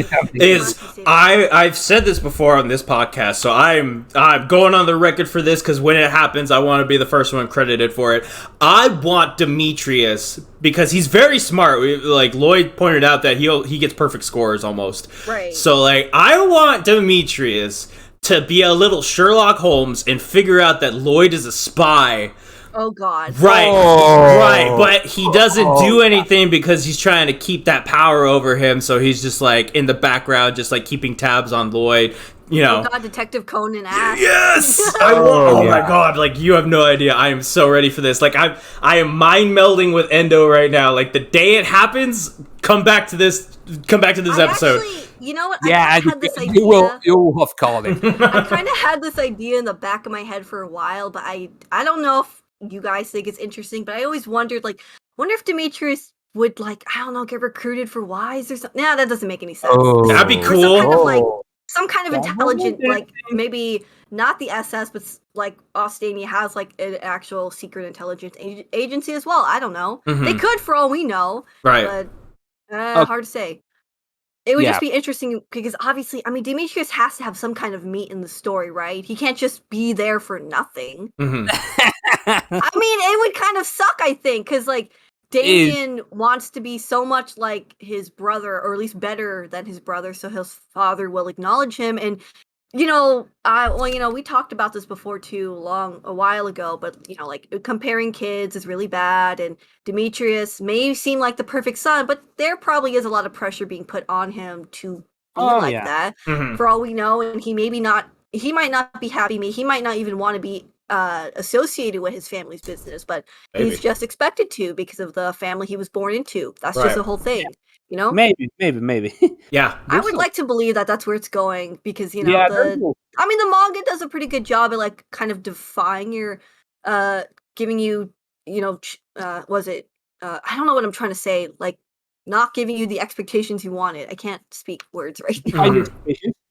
I've said this before on this podcast, so I'm going on the record for this because when it happens, I want to be the first one credited for it. I want Demetrius because he's very smart. Like Lloyd pointed out that he gets perfect scores almost. Right. So like I want Demetrius to be a little Sherlock Holmes and figure out that Lloyd is a spy. Oh god. Right, but he doesn't do anything because he's trying to keep that power over him, so he's just like in the background just like keeping tabs on Lloyd, Oh god, Detective Conan ass. Yes! My god, like you have no idea. I am so ready for this. Like I am mind melding with Endo right now. Like the day it happens, come back to this episode. Actually, you know what? Yeah, I had this idea. You will have called it. I kind of had this idea in the back of my head for a while, but I don't know if you guys think it's interesting, but I always wondered, like, wonder if Demetrius would, like, I don't know, get recruited for Wise or something. Nah, that doesn't make any sense. That'd be Or cool. some kind of intelligent, like, maybe not the SS, but like Ostania has like an actual secret intelligence agency as well. I don't know. They could, for all we know. Right. But hard to say. It would just be interesting because obviously, I mean, Demetrius has to have some kind of meat in the story, right? He can't just be there for nothing. I mean, it would kind of suck, I think, because like Damien wants to be so much like his brother, or at least better than his brother, so his father will acknowledge him. And we talked about this before too, a while ago, but like comparing kids is really bad, and Demetrius may seem like the perfect son, but there probably is a lot of pressure being put on him to be that, for all we know, and he might not be happy, he might not even want to be associated with his family's business, but he's just expected to because of the family he was born into. That's just the whole thing. Maybe. Yeah, I would like to believe that that's where it's going because the manga does a pretty good job at like kind of defying your, giving you, I don't know what I'm trying to say, like not giving you the expectations you wanted. I can't speak words right now.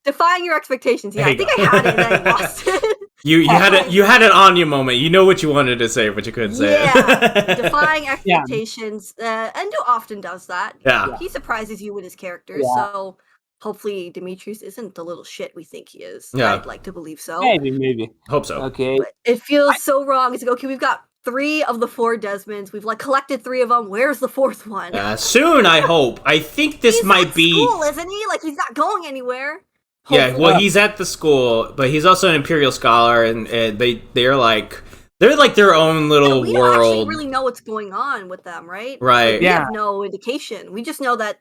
Defying your expectations. Yeah, I think I had it and I lost it. You had an Anya moment. You know what you wanted to say, but you couldn't say it. Defying expectations. Endo often does that. Yeah. He surprises you with his characters, so hopefully Demetrius isn't the little shit we think he is. Yeah. I'd like to believe so. Maybe. Hope so. Okay. But it feels so wrong. It's like, okay, we've got 3 of the 4 Desmonds. We've like collected 3 of them. Where's the 4th one? Soon, I hope. I think this might be school, isn't he? Like he's not going anywhere. Hopefully. Yeah, well, he's at the school, but he's also an Imperial Scholar, and they're like their own little we world. We don't actually really know what's going on with them, right? Right. Like, we have no indication. We just know that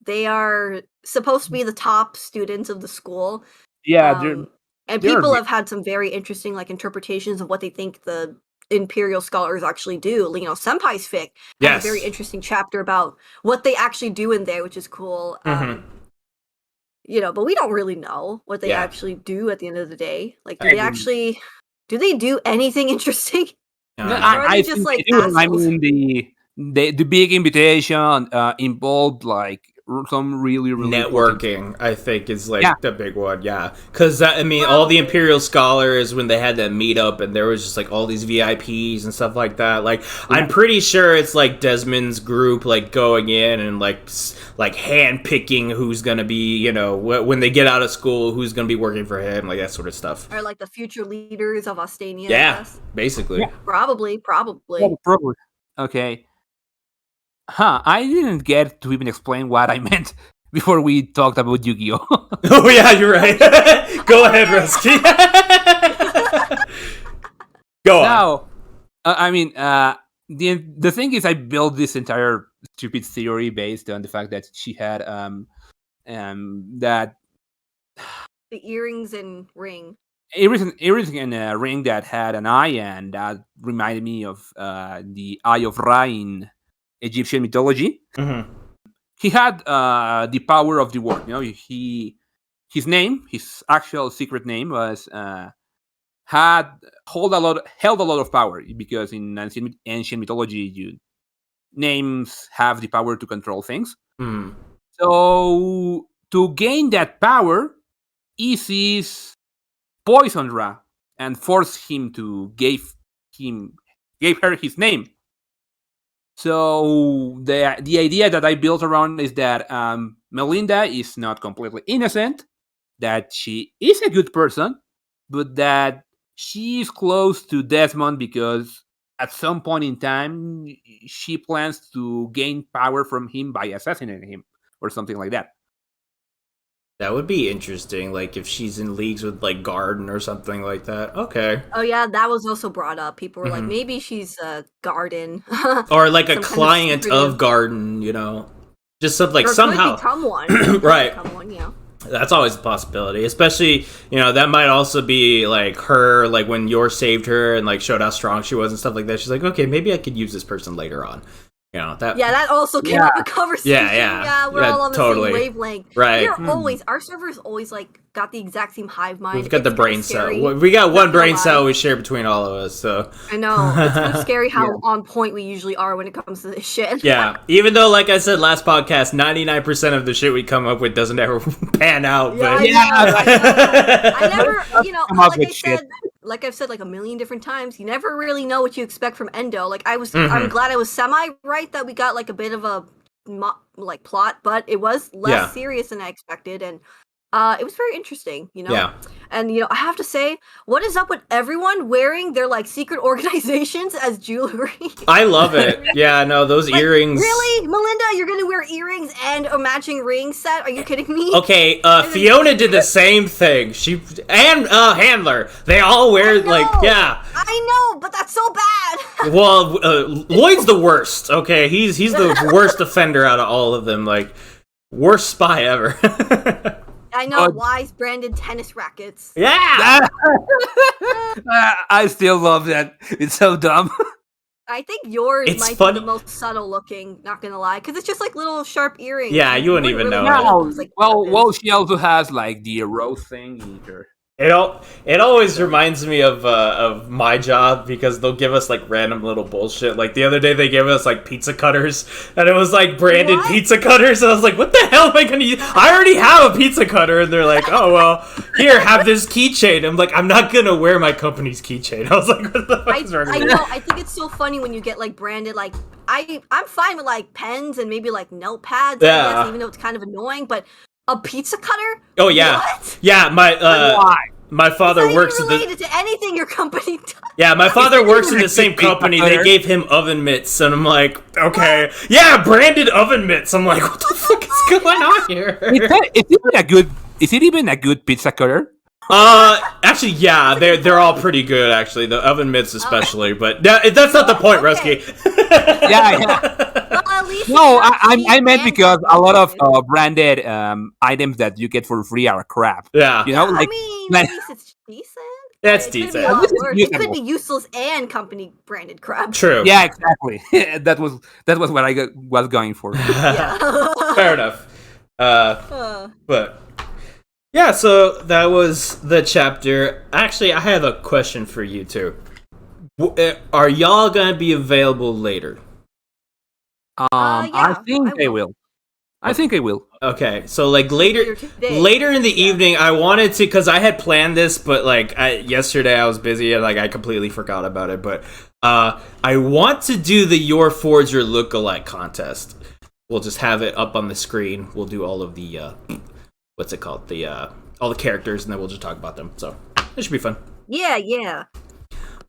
they are supposed to be the top students of the school. Yeah, and people have had some very interesting like interpretations of what they think the Imperial Scholars actually do. Senpai's fic has a very interesting chapter about what they actually do in there, which is cool. But we don't really know what they actually do at the end of the day. Like, do they do anything interesting? I think they do. I mean, the big invitation involved like some really networking. I think is like the big one. Yeah, because all the Imperial Scholars, when they had that meetup, and there was just like all these VIPs and stuff like that. Like, I'm pretty sure it's like Desmond's group like going in and like hand picking who's gonna be, when they get out of school, who's gonna be working for him, like that sort of stuff. Or like the future leaders of Ostania. Yeah, basically. Yeah. Probably. Okay. I didn't get to even explain what I meant before we talked about Yu-Gi-Oh! Oh yeah, you're right. Go ahead, Roski. Go on. Now, the thing is, I built this entire stupid theory based on the fact that she had that the earrings and ring. Earrings and a ring that had an eye, and that reminded me of the Eye of Ra in Egyptian mythology. He had the power of the word. His actual secret name was held a lot of power, because in ancient mythology, names have the power to control things. So to gain that power, Isis poisoned Ra and forced him to gave her his name. So the idea that I built around is that Melinda is not completely innocent, that she is a good person, but that she is close to Desmond because at some point in time she plans to gain power from him by assassinating him or something like that. That would be interesting, like if she's in leagues with like Garden or something like that. Okay. Oh yeah, that was also brought up. People were like, maybe she's Garden. Or like a client of Garden, just something like somehow become one. Right. Become one, yeah. That's always a possibility, especially, that might also be like her, like when Yor saved her and like showed how strong she was and stuff like that. She's like, okay, maybe I could use this person later on. that also came up in conversation. Yeah, we're all on the same wavelength. Right. Our server's always like got the exact same hive mind. We've got the brain cell. We got one brain cell we share between all of us, so. I know. It's kind of scary how on point we usually are when it comes to this shit. Yeah. Even though, like I said last podcast, 99% of the shit we come up with doesn't ever pan out. But I never, like I've said like a million different times, you never really know what you expect from Endo. Like I'm glad I was semi-right that we got like a bit of a plot, but it was less serious than I expected, and it was very interesting, Yeah. And I have to say, what is up with everyone wearing their like secret organizations as jewelry? I love it. Yeah, no, those earrings. Really, Melinda, you're gonna wear earrings and a matching ring set? Are you kidding me? Okay, Fiona did the same thing. She and Handler, they all wear I know, but that's so bad. Well, Lloyd's the worst. Okay, he's the worst offender out of all of them. Like, worst spy ever. I know, Wise branded tennis rackets. Yeah! I still love that. It's so dumb. I think yours might be the most subtle looking, not gonna lie, because it's just like little sharp earrings. Yeah, you wouldn't even know. Well, she also has like the rose thing in her. It always reminds me of my job, because they'll give us like random little bullshit. Like the other day they gave us like pizza cutters, and it was like branded pizza cutters, and I was like, what the hell am I gonna use? I already have a pizza cutter, and they're like, oh well, here, have this keychain. I'm like, I'm not gonna wear my company's keychain. I was like, what the fuck is wrong with you? I think it's so funny when you get like branded, like I'm fine with like pens and maybe like notepads, I guess, even though it's kind of annoying, but a pizza cutter? Oh yeah. What? Yeah, my father works related to anything your company does. Yeah, my father works in the same company. They gave him oven mitts, and I'm like, okay, what? Yeah, branded oven mitts. I'm like, what the fuck is going on here? Is it even a good pizza cutter? Actually, yeah, they're all pretty good. Actually, the oven mitts especially, but that's not the point, Roski. Yeah. No, I meant because a lot of branded items that you get for free are crap. Yeah. I mean, at least it's decent. That's decent. It could be useless and company branded crap. True. Yeah, exactly. that was what I was going for. Fair enough. But yeah, so that was the chapter. Actually, I have a question for you too. Are y'all gonna be available later? I think they will. I think I will. Okay, so like later in the evening, I wanted to, because I had planned this, but like yesterday I was busy and like I completely forgot about it. But I want to do the Yor Forger Look-alike contest. We'll just have it up on the screen. We'll do all of the what's it called? All the characters, and then we'll just talk about them. So it should be fun. Yeah.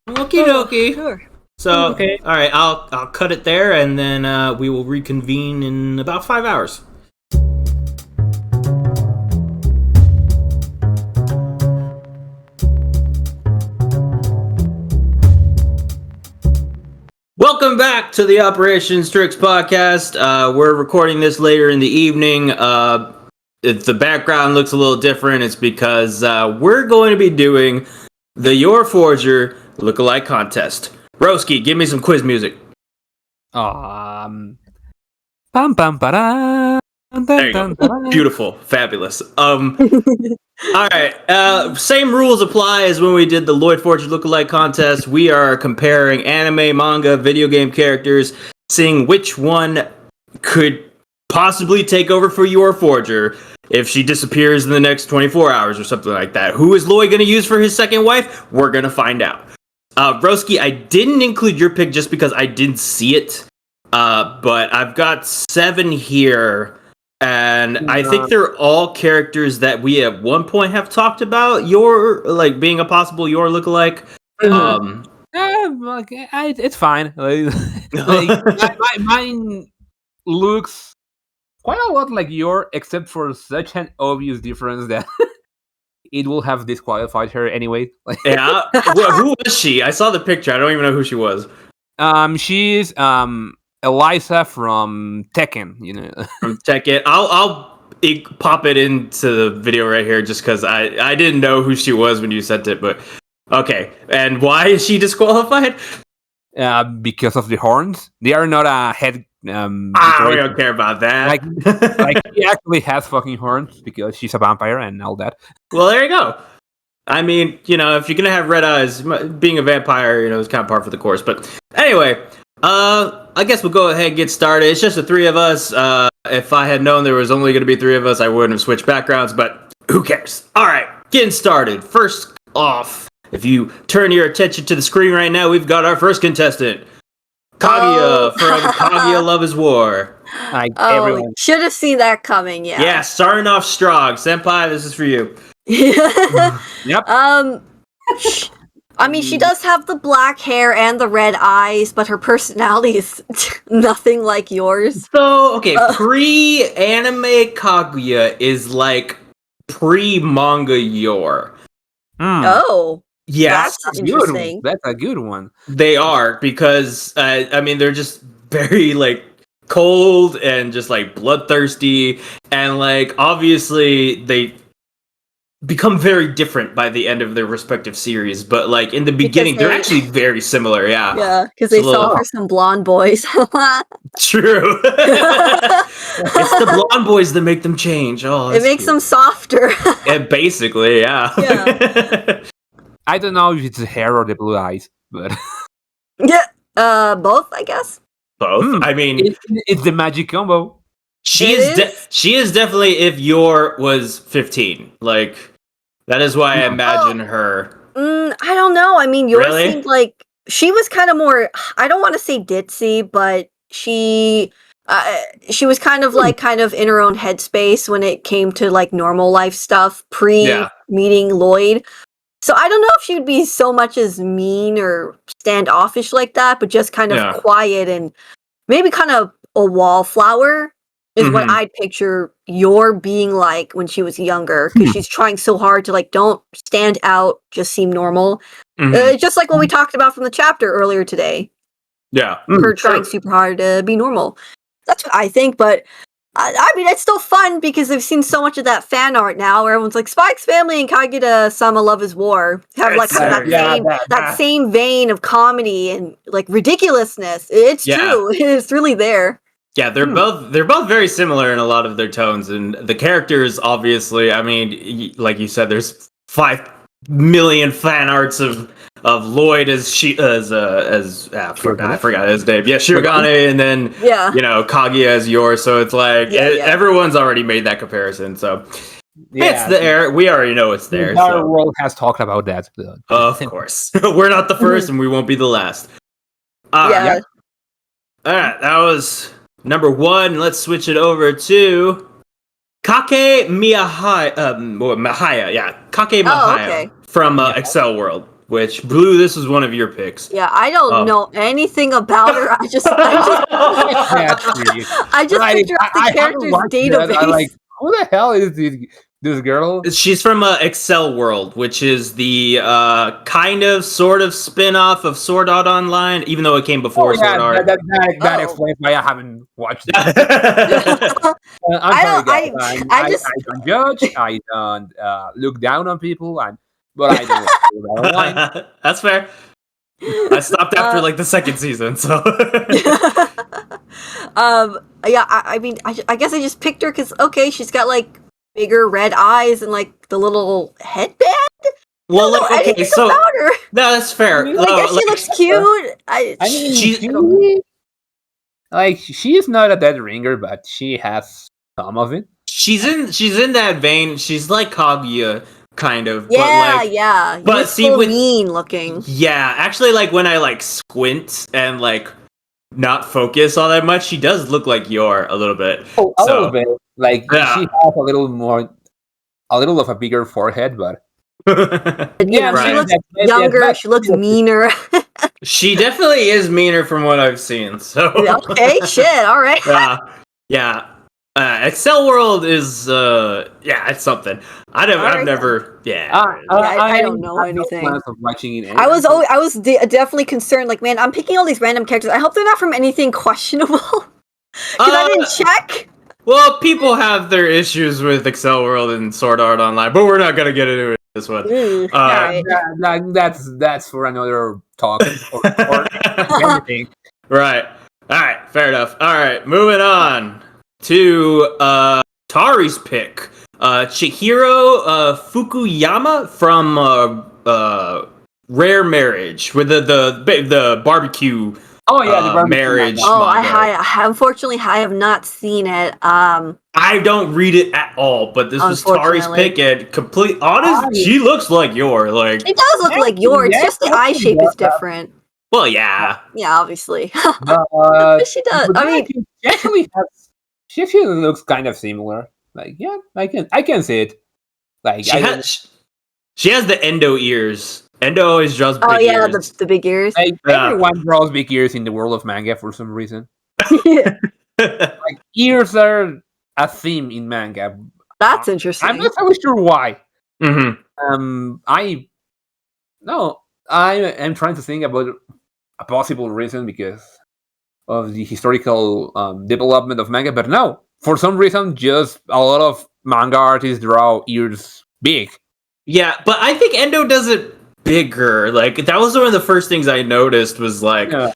Okie dokie. Sure. So, okay. All right, I'll cut it there, and then we will reconvene in about 5 hours. Welcome back to the Operation STRIX podcast. We're recording this later in the evening. If the background looks a little different, it's because we're going to be doing the Yor Forger Look-alike contest. Roski, give me some quiz music. Pam pam para. There you go. Beautiful, fabulous. All right. Same rules apply as when we did the Yor Forger Look-alike contest. We are comparing anime, manga, video game characters, seeing which one could possibly take over for Yor Forger if she disappears in the next 24 hours or something like that. Who is Lloyd going to use for his second wife? We're going to find out. Roski, I didn't include your pick just because I didn't see it, but I've got 7 here, and I think they're all characters that we at one point have talked about. Being a possible Yor look-alike. It's fine. Mine looks quite a lot like Yor, except for such an obvious difference that it will have disqualified her anyway. Yeah. Who was she? I saw the picture. I don't even know who she was. She's Eliza from Tekken. From Tekken. I'll pop it into the video right here just because I didn't know who she was when you sent it. But okay. And why is she disqualified? Because of the horns. They are not a We don't care about that. Like she actually has fucking horns because she's a vampire and all that. Well, there you go. I mean, if you're gonna have red eyes, being a vampire, is kind of par for the course. But anyway, I guess we'll go ahead and get started. It's just the three of us. If I had known there was only gonna be three of us, I wouldn't have switched backgrounds. But who cares? All right, getting started. First off, if you turn your attention to the screen right now, we've got our first contestant, Kaguya from Kaguya Love is War. Everyone should have seen that coming. Yeah. Yeah, starting off strong, Senpai. This is for you. Yep. I mean, she does have the black hair and the red eyes, but her personality is nothing like yours. So, okay, pre-anime Kaguya is like pre-manga Yor. Oh. Yes. That's interesting. That's a good one. They are, because, they're just very, cold and just, bloodthirsty. And, obviously, they become very different by the end of their respective series, but in the beginning they're actually very similar. Yeah, because they saw for some blonde boys. True. It's the blonde boys that make them change. It makes them softer. And basically, yeah. I don't know if it's the hair or the blue eyes, but both, I guess. Both. I mean, it's the magic combo. She is definitely, if Yor was 15, that is why I imagine her. I don't know. I mean, Yor Really? seemed like she was kind of more. I don't want to say ditzy, but she was kind of in her own headspace when it came to normal life stuff meeting Lloyd. So I don't know if she would be so much as mean or standoffish like that, but just kind of quiet and maybe kind of a wallflower. Is what I'd picture Yor being like when she was younger, because she's trying so hard to don't stand out, just seem normal. Just like what we talked about from the chapter earlier today. Yeah, her trying super hard to be normal. That's what I think, but I mean, it's still fun because I've seen so much of that fan art now, where everyone's like, Spike's family and Kaguya-sama Love is War have that same vein of comedy and ridiculousness. It's true. It's really there. Yeah, they're both very similar in a lot of their tones, and the characters, obviously. I mean, like you said, there's 5 million fan arts of Lloyd I forgot his name. Yeah, Shirogane, and then Kaguya as Yor. So it's everyone's already made that comparison. So it's there. We already know it's there. Our world has talked about that. Of course, we're not the first, and we won't be the last. All right, that was number 1. Let's switch it over to Kake Mahaya. Kake Mahaya from Excel World. Which, Blue, this was one of your picks. Yeah, I don't know anything about her. I just picture up the character's database. I'm like, who the hell is this girl? She's from Excel World, which is the sort of spin-off of Sword Art Online, even though it came before Sword Art. That explains why I haven't watched it. I don't judge. I don't look down on people. But I don't. That's fair. I stopped after the second season, so. I memean, I guess I just picked her because she's got bigger red eyes and the little headband. Well, okay, so about her. No, that's fair. I guess she looks cute. I mean, she is not a dead ringer, but she has some of it. She's in that vein. She's like Kaguya. Kind of, but But see, mean looking. Yeah, actually, when I squint and not focus all that much, she does look like Yor a little bit. Oh, a little bit. She has a little of a bigger forehead, but she looks younger. She looks meaner. She definitely is meaner from what I've seen. So okay, shit. All right. Yeah. Excel World is it's something. I don't know anything. I was definitely concerned. Man, I'm picking all these random characters. I hope they're not from anything questionable. Because I didn't check. Well, people have their issues with Excel World and Sword Art Online, but we're not gonna get into this one. Right. That's for another talk or anything. Right. All right. fair enough. All right, moving on to Tari's pick. Chihiro Fukuyama from Rare Marriage with the barbecue. Oh yeah, the marriage. I unfortunately I have not seen it. I don't read it at all, but this was Tari's pick, and she looks like Yor. Like it does look like Yor. It's just the eye shape is different. Well, yeah, obviously. But she does. I mean, she actually looks kind of similar. Like, yeah, I can see it. Like, she has the Endo ears. Endo always draws big ears. The big ears. Like, everyone draws big ears in the world of manga for some reason. Like, ears are a theme in manga. That's interesting. I'm not so sure why. Mm-hmm. I am trying to think about a possible reason because of the historical development of manga, but no, for some reason, just a lot of manga artists draw ears big. Yeah, but I think Endo does it bigger. Like that was one of the first things I noticed especially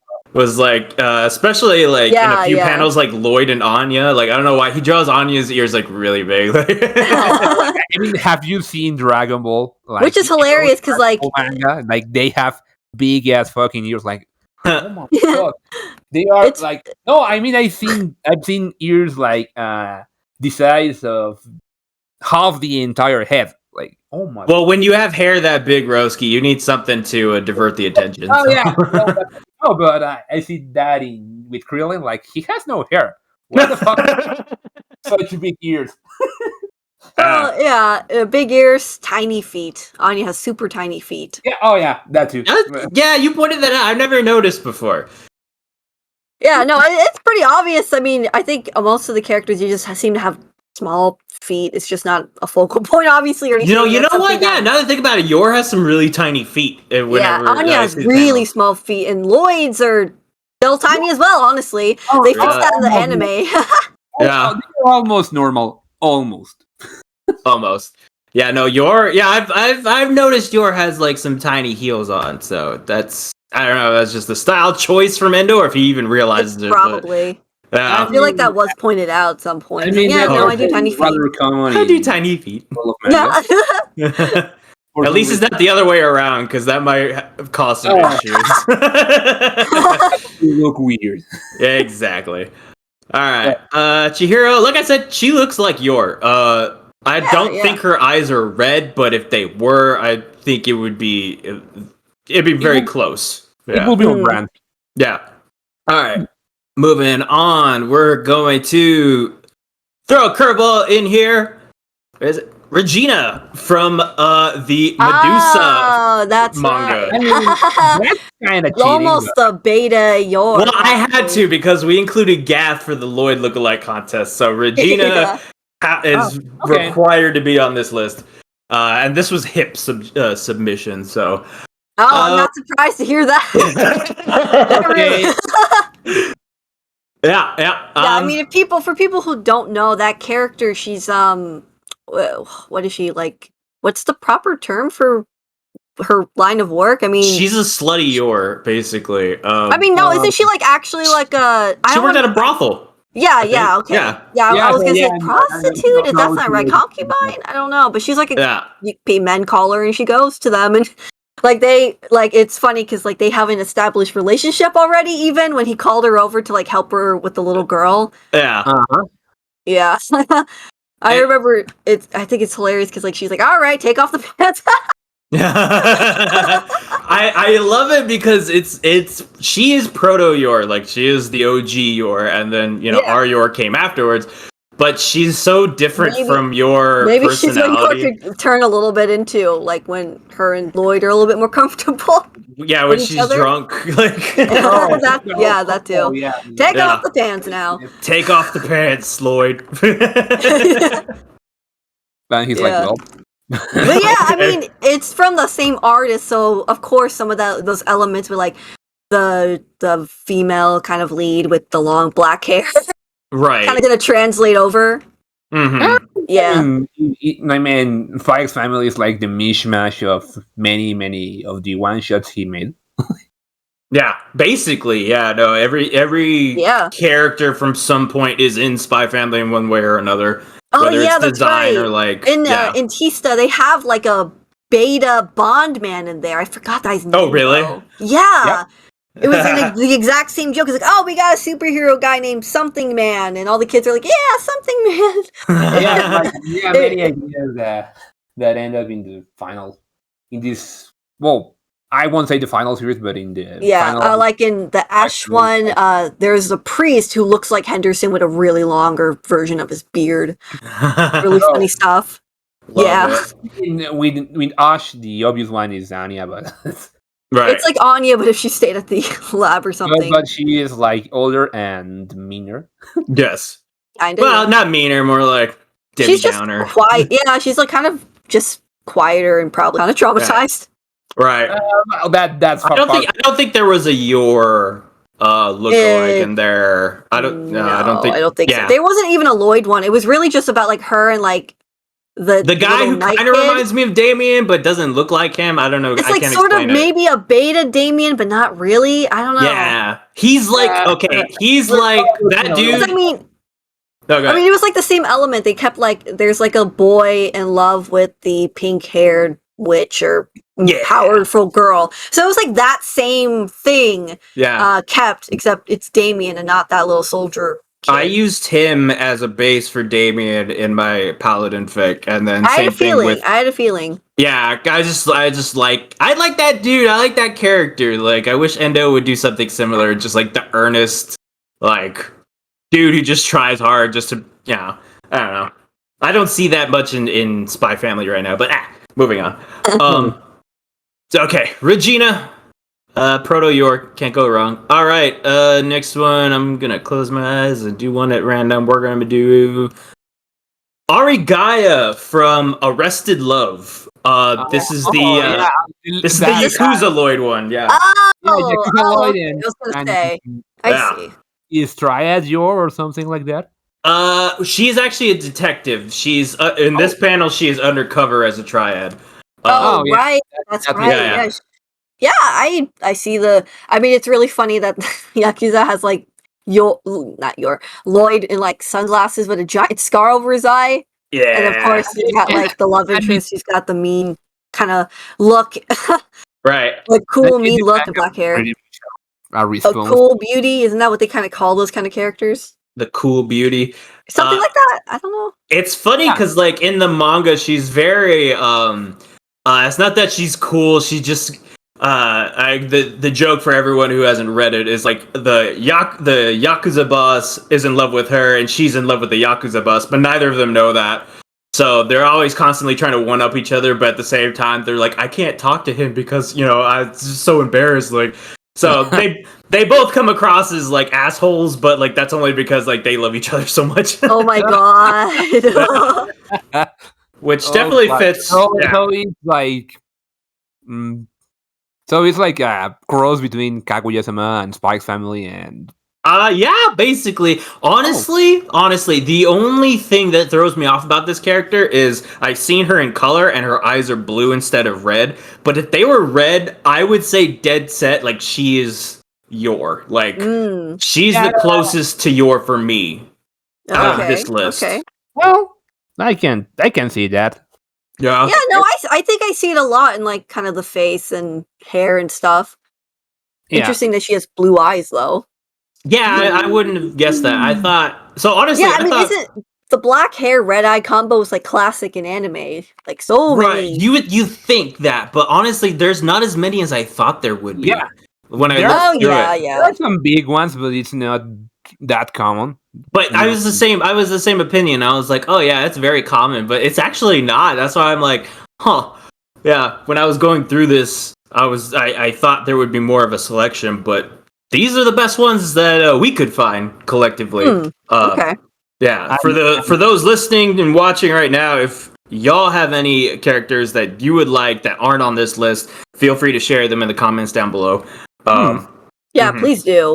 like in a few panels like Lloyd and Anya. Like I don't know why he draws Anya's ears like really big. I mean, have you seen Dragon Ball? Like, which is hilarious because like manga, like they have big ass fucking ears. Like, oh my god, they are like. No, I mean I've seen ears like the size of half the entire head. Like, oh my. Well, when you have hair that big, Roski, you need something to divert the attention. Oh yeah. But I see that with Krillin. Like he has no hair. What the fuck? Such big ears. Big ears, tiny feet. Anya has super tiny feet. Yeah. Oh yeah, that too. Yeah, you pointed that out. I've never noticed before. Yeah, no, it's pretty obvious. I mean, I think most of the characters you just seem to have small feet. It's just not a focal point, obviously, or anything. You know what? Yeah, now that I think about it, Yor has some really tiny feet. Anya has really small feet, and Lloyd's are still tiny as well, honestly. They fixed that in the anime. Yeah. They're almost normal. Almost. Yeah, no, Yor. Yeah, I've noticed Yor has like some tiny heels on, so that's I don't know. That's just a style choice from Endo, or if he even realizes it. Probably. I feel like that was pointed out at some point. I mean, I do tiny feet. I do tiny feet. Yeah. At least it's not the other way around, because that might have caused some issues. You look weird. Yeah, exactly. All right, Chihiro. Like I said, she looks like Yor. I don't think her eyes are red, but if they were, I think it'd be very close. It will be on brand. Yeah. All right. Moving on, we're going to throw a curveball in here. Is it Regina from the Medusa manga? Right. I mean, that's kind of cheating. Almost a beta Yor. Well, I had to because we included Gath for the Lloyd Look-alike contest, so Regina is required to be on this list. And this was hip submission, so. I'm not surprised to hear that. Okay. Yeah. I mean, for people who don't know that character, she's what is she like? What's the proper term for her line of work? I mean, she's a slutty Yor, basically. I mean, no, isn't she like actually like a? She worked at a brothel. Yeah, okay. Yeah, I was gonna say prostitute. Is that not right? Concubine? I don't know, but she's like men call her, and she goes to them and. Like it's funny because like they have an established relationship already. Even when he called her over to like help her with the little girl. Yeah. Yeah. I remember it. I think it's hilarious because like she's like, "All right, take off the pants." I love it because she is proto Yor, like she is the OG Yor, and then our Yor came afterwards. But she's so different from your personality. Maybe she's what Yor could turn a little bit into, like when her and Lloyd are a little bit more comfortable. Yeah, when she's drunk. Like that too. Oh, yeah. Take off the pants now. Take off the pants, Lloyd. And he's like, well. But yeah, I mean, it's from the same artist, so of course some of those elements were like the female kind of lead with the long black hair. Right. Kind of gonna translate over. Mm-hmm. Yeah. I mean, Fire Family is like the mishmash of many of the one shots he made. Yeah, basically, yeah. No, every character from some point is in Spy Family in one way or another. Oh whether yeah, it's that's design right. or like in Tista, they have like a beta Bondman in there. I forgot that his name. Oh, really? Though. Yeah. Yep. It was the exact same joke. It's like, oh, we got a superhero guy named Something Man, and all the kids are like, yeah, Something Man. Many ideas that end up in the final. In this, well, I won't say the final series, but in the final. Like in the Ash one, there's a priest who looks like Henderson with a really longer version of his beard. Really funny stuff. With Ash, the obvious one is Anya, but right. It's like Anya, but if she stayed at the lab or something. But she is like older and meaner. Yes. Kinda, well, not meaner, more like Debbie she's just Downer. Quiet. Yeah, she's like kind of just quieter and probably kind of traumatized. Right. That's. I don't think there was a Yor look-alike in there. I don't think so. There wasn't even a Lloyd one. It was really just about like her and like the guy who kind of reminds me of Damien but doesn't look like him. I don't know. It's like sort of maybe a beta Damien, but not really. I don't know. Yeah, he's like he's like that dude. I mean, it was like the same element. They kept like there's like a boy in love with the pink-haired witch or powerful girl. So it was like that same thing. Kept, except it's Damien and not that little soldier. Kid. I used him as a base for Damien in my Paladin fic, and then I had a feeling. Yeah, I like that dude. I like that character. Like, I wish Endo would do something similar, just like the earnest, like, dude who just tries hard just to, I don't know. I don't see that much in Spy Family right now, but moving on. Okay, Regina. Proto York, can't go wrong. All right, next one. I'm gonna close my eyes and do one at random. We're gonna do Arigaya from Arrested Love. This is the Yakuza Lloyd one. Yeah. Yakuza Lloyd. I was gonna say. I see. Is Triad Yor or something like that? She's actually a detective. She's in this panel. She is undercover as a Triad. Right. That's right. Yeah, I see I mean, it's really funny that Yakuza has like Lloyd in like sunglasses with a giant scar over his eye. Yeah. And of course he's got like the love interest, he's got the mean kind of look. Right. Like cool mean look and black hair. A cool beauty, isn't that what they kind of call those kind of characters? The cool beauty. Something like that. I don't know. It's funny because like in the manga she's very it's not that she's cool, she just the joke for everyone who hasn't read it is like the Yakuza boss is in love with her and she's in love with the Yakuza boss, but neither of them know that. So they're always constantly trying to one up each other, but at the same time they're like, I can't talk to him because I'm just so embarrassed. Like, so they both come across as like assholes, but like that's only because like they love each other so much. Oh my god. Which definitely fits. So it's like. So it's like a cross between Kaguya-sama and Spike's family and... basically. Honestly, the only thing that throws me off about this character is I've seen her in color and her eyes are blue instead of red. But if they were red, I would say dead set, like she is Yor. Like, she's the closest to Yor for me out of this list. Okay. Well, I can see that. Yeah. Yeah, no, I think I see it a lot in like kind of the face and hair and stuff. Yeah. Interesting that she has blue eyes though. Yeah, I wouldn't have guessed that. I thought so honestly. Yeah, I mean, isn't the black hair red eye combo is like classic in anime? Like so many. You think that, but honestly, there's not as many as I thought there would be. Yeah. When I looked through it. Yeah. There are some big ones, but it's not that common. But I was the same. I was the same opinion. I was like, oh yeah, it's very common, but it's actually not. That's why I'm like, huh. Yeah. When I was going through this, I thought there would be more of a selection, but these are the best ones that we could find collectively. Okay. Yeah. For those listening and watching right now, if y'all have any characters that you would like that aren't on this list, feel free to share them in the comments down below. Yeah, please do.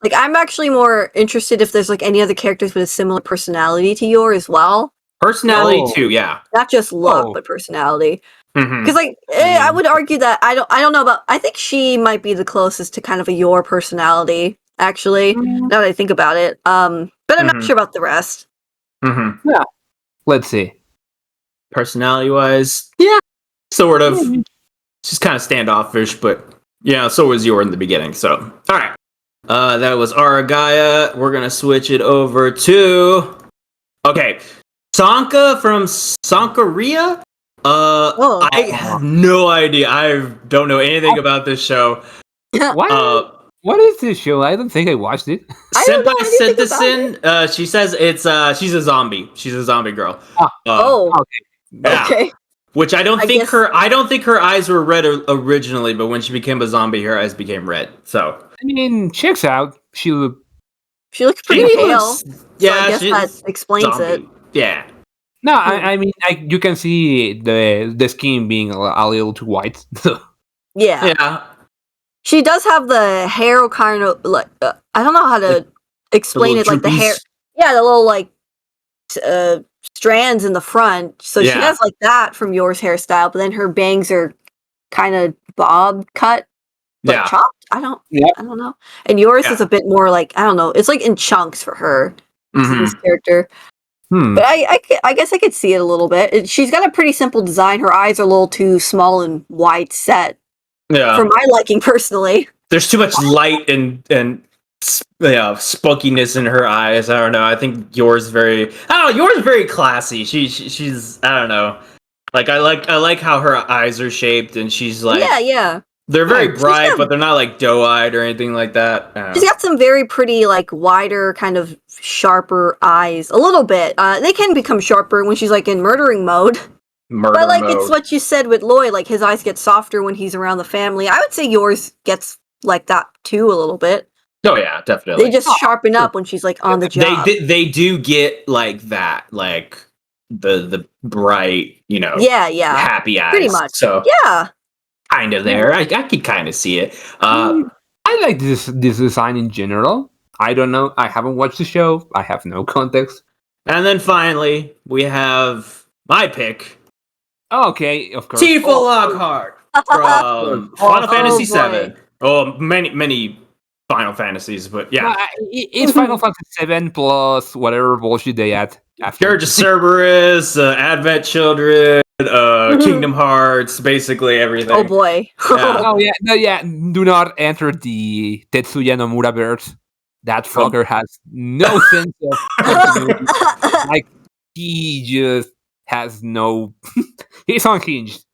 Like, I'm actually more interested if there's, like, any other characters with a similar personality to Yor as well. Personality, too, yeah. Not just look, but personality. Because I would argue that I don't know about. I think she might be the closest to kind of a Yor personality. Actually, now that I think about it, but I'm not sure about the rest. Yeah, let's see. Personality-wise, yeah, sort of. She's kind of standoffish, but so was Yor in the beginning. So, all right, that was Aragaya. We're gonna switch it over to Sanka from Sankaria. I have no idea. I don't know anything about this show. What is this show? I don't think I watched it. Senpai sent this in. She says she's a zombie. She's a zombie girl. Okay. Which I don't think her eyes were red originally, but when she became a zombie, her eyes became red. So I mean, checks out. She looks pretty pale. Yeah, I guess that explains zombie. it. Yeah. No, I mean, you can see the skin being a little too white. So. Yeah. She does have the hair kind of like I don't know how to explain it. Like the hair, the little strands in the front. So she has like that from Yor's hairstyle, but then her bangs are kind of bob cut, but chopped. I don't know. And Yor's is a bit more like I don't know. It's like in chunks for her. This character. But I guess I could see it a little bit. She's got a pretty simple design. Her eyes are a little too small and wide set. Yeah. For my liking, personally. There's too much light and spunkiness in her eyes. I don't know. I think Yor's very classy. She's I don't know. Like I like how her eyes are shaped, and she's like they're very bright, but they're not like doe-eyed or anything like that. She's got some very pretty, like wider, kind of sharper eyes. A little bit. They can become sharper when she's like in murdering mode. But like it's what you said with Lloyd, like his eyes get softer when he's around the family. I would say yours gets like that too a little bit. Oh yeah, definitely. They just sharpen up when she's like on the job. They do get like that, like the bright, happy eyes. Pretty much. So kind of there. I could kind of see it. I like this design in general. I don't know. I haven't watched the show. I have no context. And then finally, we have my pick. Okay, of course. Tifa Lockhart from Final Fantasy VII. Oh, many Final Fantasies, but yeah. It's Final Fantasy VII plus whatever bullshit they add after. Dirge of Cerberus, Advent Children, Kingdom Hearts, basically everything. Oh boy. Do not enter the Tetsuya Nomura verse. That fucker has no sense of continuity. Like, he just has no... He's unhinged.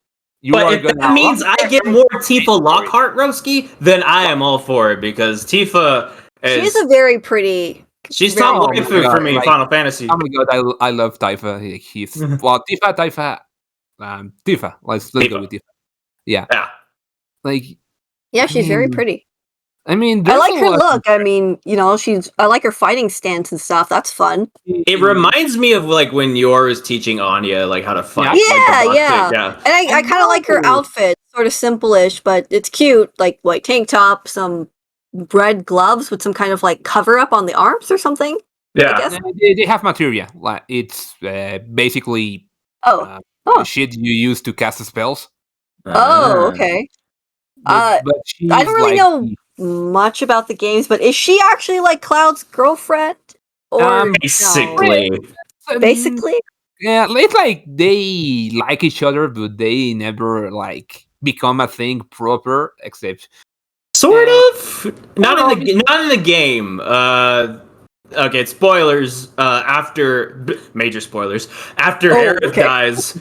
But if that means I get more Tifa Lockhart, Roski, then I am all for it, because Tifa is... She's a very pretty... She's top waifu for me in Final Fantasy. Oh my god, I love Tifa. He's... well, Tifa. Tifa. Let's go with Tifa. Yeah. Like... Yeah, she's very pretty. I mean, I like her look. I mean, I like her fighting stance and stuff. That's fun. It reminds me of like when Yor is teaching Anya like how to fight. Yeah. And I kind of like her outfit. Sort of simple-ish, but it's cute. Like white tank top, some red gloves with some kind of like cover up on the arms or something. Yeah. They have materia. Like it's basically shit you use to cast spells. Oh, okay. But I don't really know much about the games, but is she actually like Cloud's girlfriend? Or basically. Basically? Yeah, it's like they like each other, but they never like become a thing proper, except sort of. Not in the game. Okay, spoilers. After major spoilers. After Aerith dies,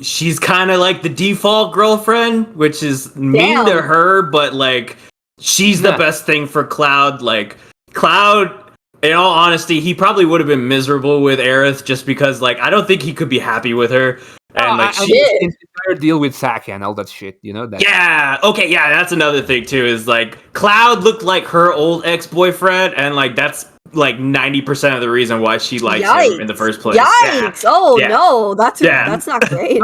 she's kind of like the default girlfriend, which is mean to her, but like she's the best thing for Cloud. Like Cloud, in all honesty, he probably would have been miserable with Aerith just because like I don't think he could be happy with her. And like his entire deal with Saka and all that shit, that. Yeah, okay, yeah, that's another thing too. Is like Cloud looked like her old ex-boyfriend, and like that's like 90% of the reason why she likes him in the first place. Yikes! No, that's not great.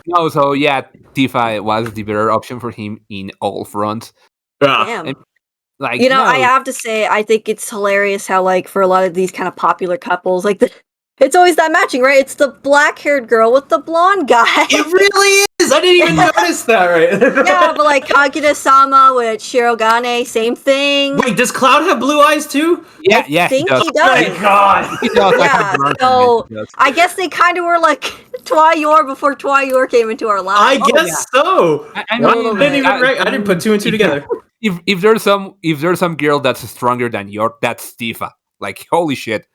No, so Tifa was the better option for him in all fronts. Damn. And, I have to say, I think it's hilarious how like for a lot of these kind of popular couples, like It's always that matching, right? It's the black-haired girl with the blonde guy. It really is! I didn't even notice that, right? Yeah, but like Kagura-sama with Shirogane, same thing. Wait, does Cloud have blue eyes too? Yeah, I think he does. Oh my god! He does. I Yeah, have the so he does. I guess they kind of were like Twa-Yor before Twa-Yor came into our I lives. guess so. I I mean, didn't put two and two together. If there's some girl that's stronger than Yor, that's Tifa. Like, holy shit.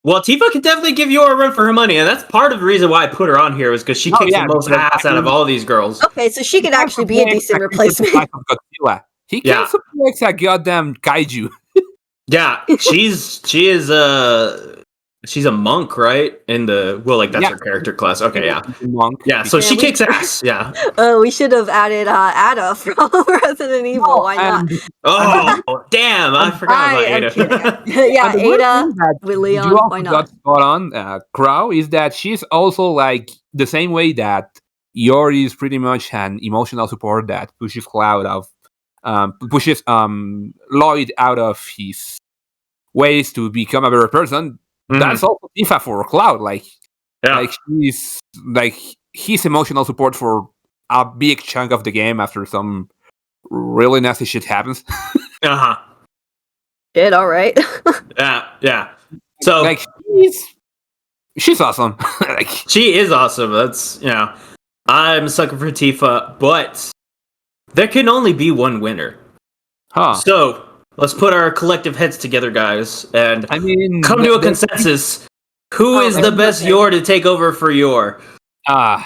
Well, Tifa can definitely give Yor a run for her money, and that's part of the reason why I put her on here was because she kicks the most ass out of all these girls. Okay, so she could actually be a decent replacement. Godzilla. He can suplex a goddamn kaiju. Yeah, she's a monk, right? In the that's her character class. Okay, yeah, monk. Yeah, so she kicks ass. Yeah. Oh, we should have added Ada from Resident Evil. Why not? Oh, damn! I forgot about Ada. Yeah, Ada with Leon. Why not? Got spot on, Crow, is that she's also like the same way that Yor is pretty much an emotional support that pushes Lloyd out of his ways to become a better person. That's also Tifa for Cloud. Like she's like his emotional support for a big chunk of the game after some really nasty shit happens. Shit, all right. Yeah. So like she's awesome. Like she is awesome. That's I'm a sucker for Tifa, but there can only be one winner. So let's put our collective heads together, guys, and come to a consensus. Who is the best Yor to take over for Yor? That's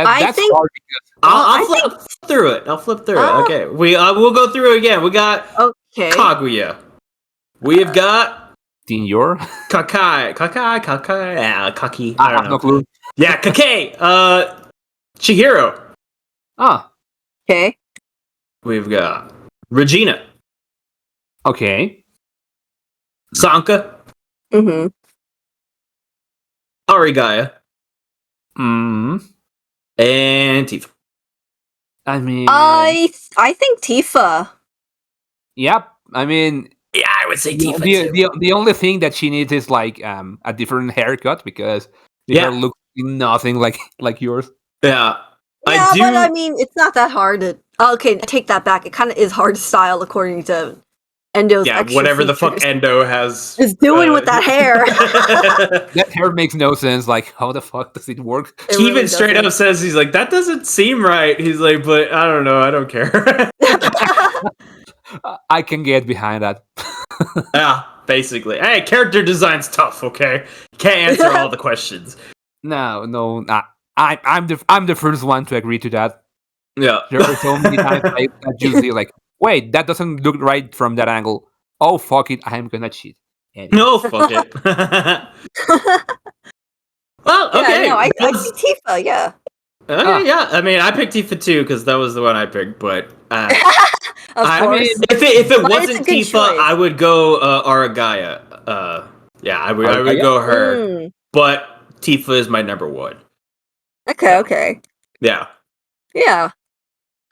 hard because I'll flip through it. Okay, we'll go through it again. We got Kaguya. We've got Teen Yor. Kakai. Yeah, Kaki. I have no clue. Yeah, Kakai. Chihiro. Okay. We've got Regina. Okay. Sanka. Arigaya. And Tifa. I think Tifa. Yep. I would say Tifa. The only thing that she needs is like a different haircut because the hair looks nothing like yours. Yeah. But it's not that hard to. Okay, I take that back. It kind of is hard to style according to Endo's. Yeah, whatever the fuck Endo is doing with that hair. That hair makes no sense. Like, how the fuck does it work? He even straight up says, he's like, that doesn't seem right. He's like, but I don't know. I don't care. I can get behind that. Yeah, basically. Hey, character design's tough, okay? Can't answer all the questions. No. I'm the first one to agree to that. Yeah. There are so many times I usually like, wait, that doesn't look right from that angle. Oh, fuck it, I'm gonna cheat. Anyway. No, fuck it. Well, okay. I see Tifa, yeah. Okay, yeah. I picked Tifa too because that was the one I picked. But of course. If it wasn't Tifa, choice. I would go Arigaya. I would go her. But Tifa is my number one. Okay. Yeah.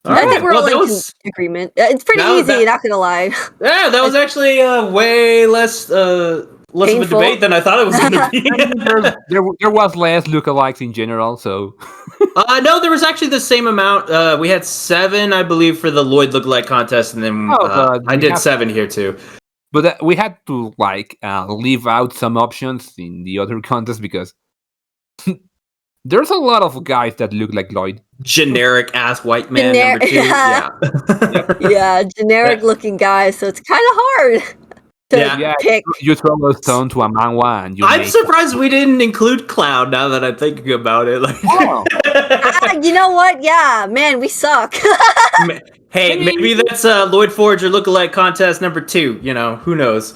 I think we're all in agreement. It's pretty easy, not gonna lie. Yeah, that was actually way less of a debate than I thought it was going to be. there was less lookalikes in general, so... no, there was actually the same amount. We had 7, I believe, for the Lloyd Look-alike contest, and then I did 7 here, too. But we had to, leave out some options in the other contest, because... There's a lot of guys that look like Lloyd. Generic-ass white man number 2. Yeah, generic-looking guys, so it's kind of hard to pick. You throw a stone to a manhwa and I'm surprised we didn't include Cloud, now that I'm thinking about it. You know what? Yeah, man, we suck. Hey, maybe that's Yor Forger Look-alike contest number 2, who knows?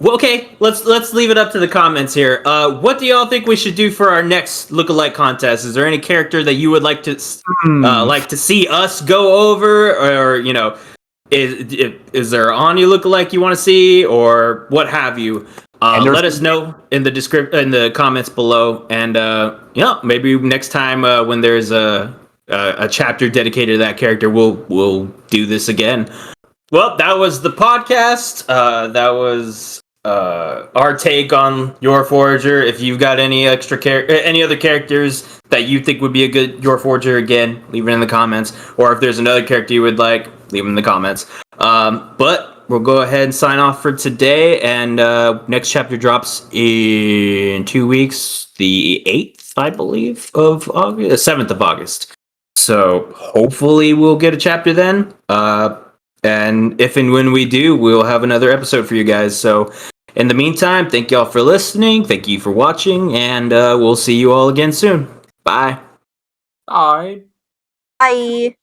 Well, okay, let's leave it up to the comments here. What do y'all think we should do for our next look-alike contest? Is there any character that you would like to see us go over, or is there Anya look-alike you want to see, or what have you? Let us know in the comments below, and maybe next time when there's a chapter dedicated to that character, we'll do this again. Well, that was the podcast. That was our take on Yor Forger. If you've got any any other characters that you think would be a good Yor Forger, again, leave it in the comments. Or if there's another character you would like, leave it in the comments. But we'll go ahead and sign off for today. And next chapter drops in 2 weeks, the 8th, I believe, of August, 7th of August. So hopefully we'll get a chapter then. And if and when we do, we'll have another episode for you guys. So in the meantime, thank y'all for listening. Thank you for watching. And we'll see you all again soon. Bye. Bye. Bye.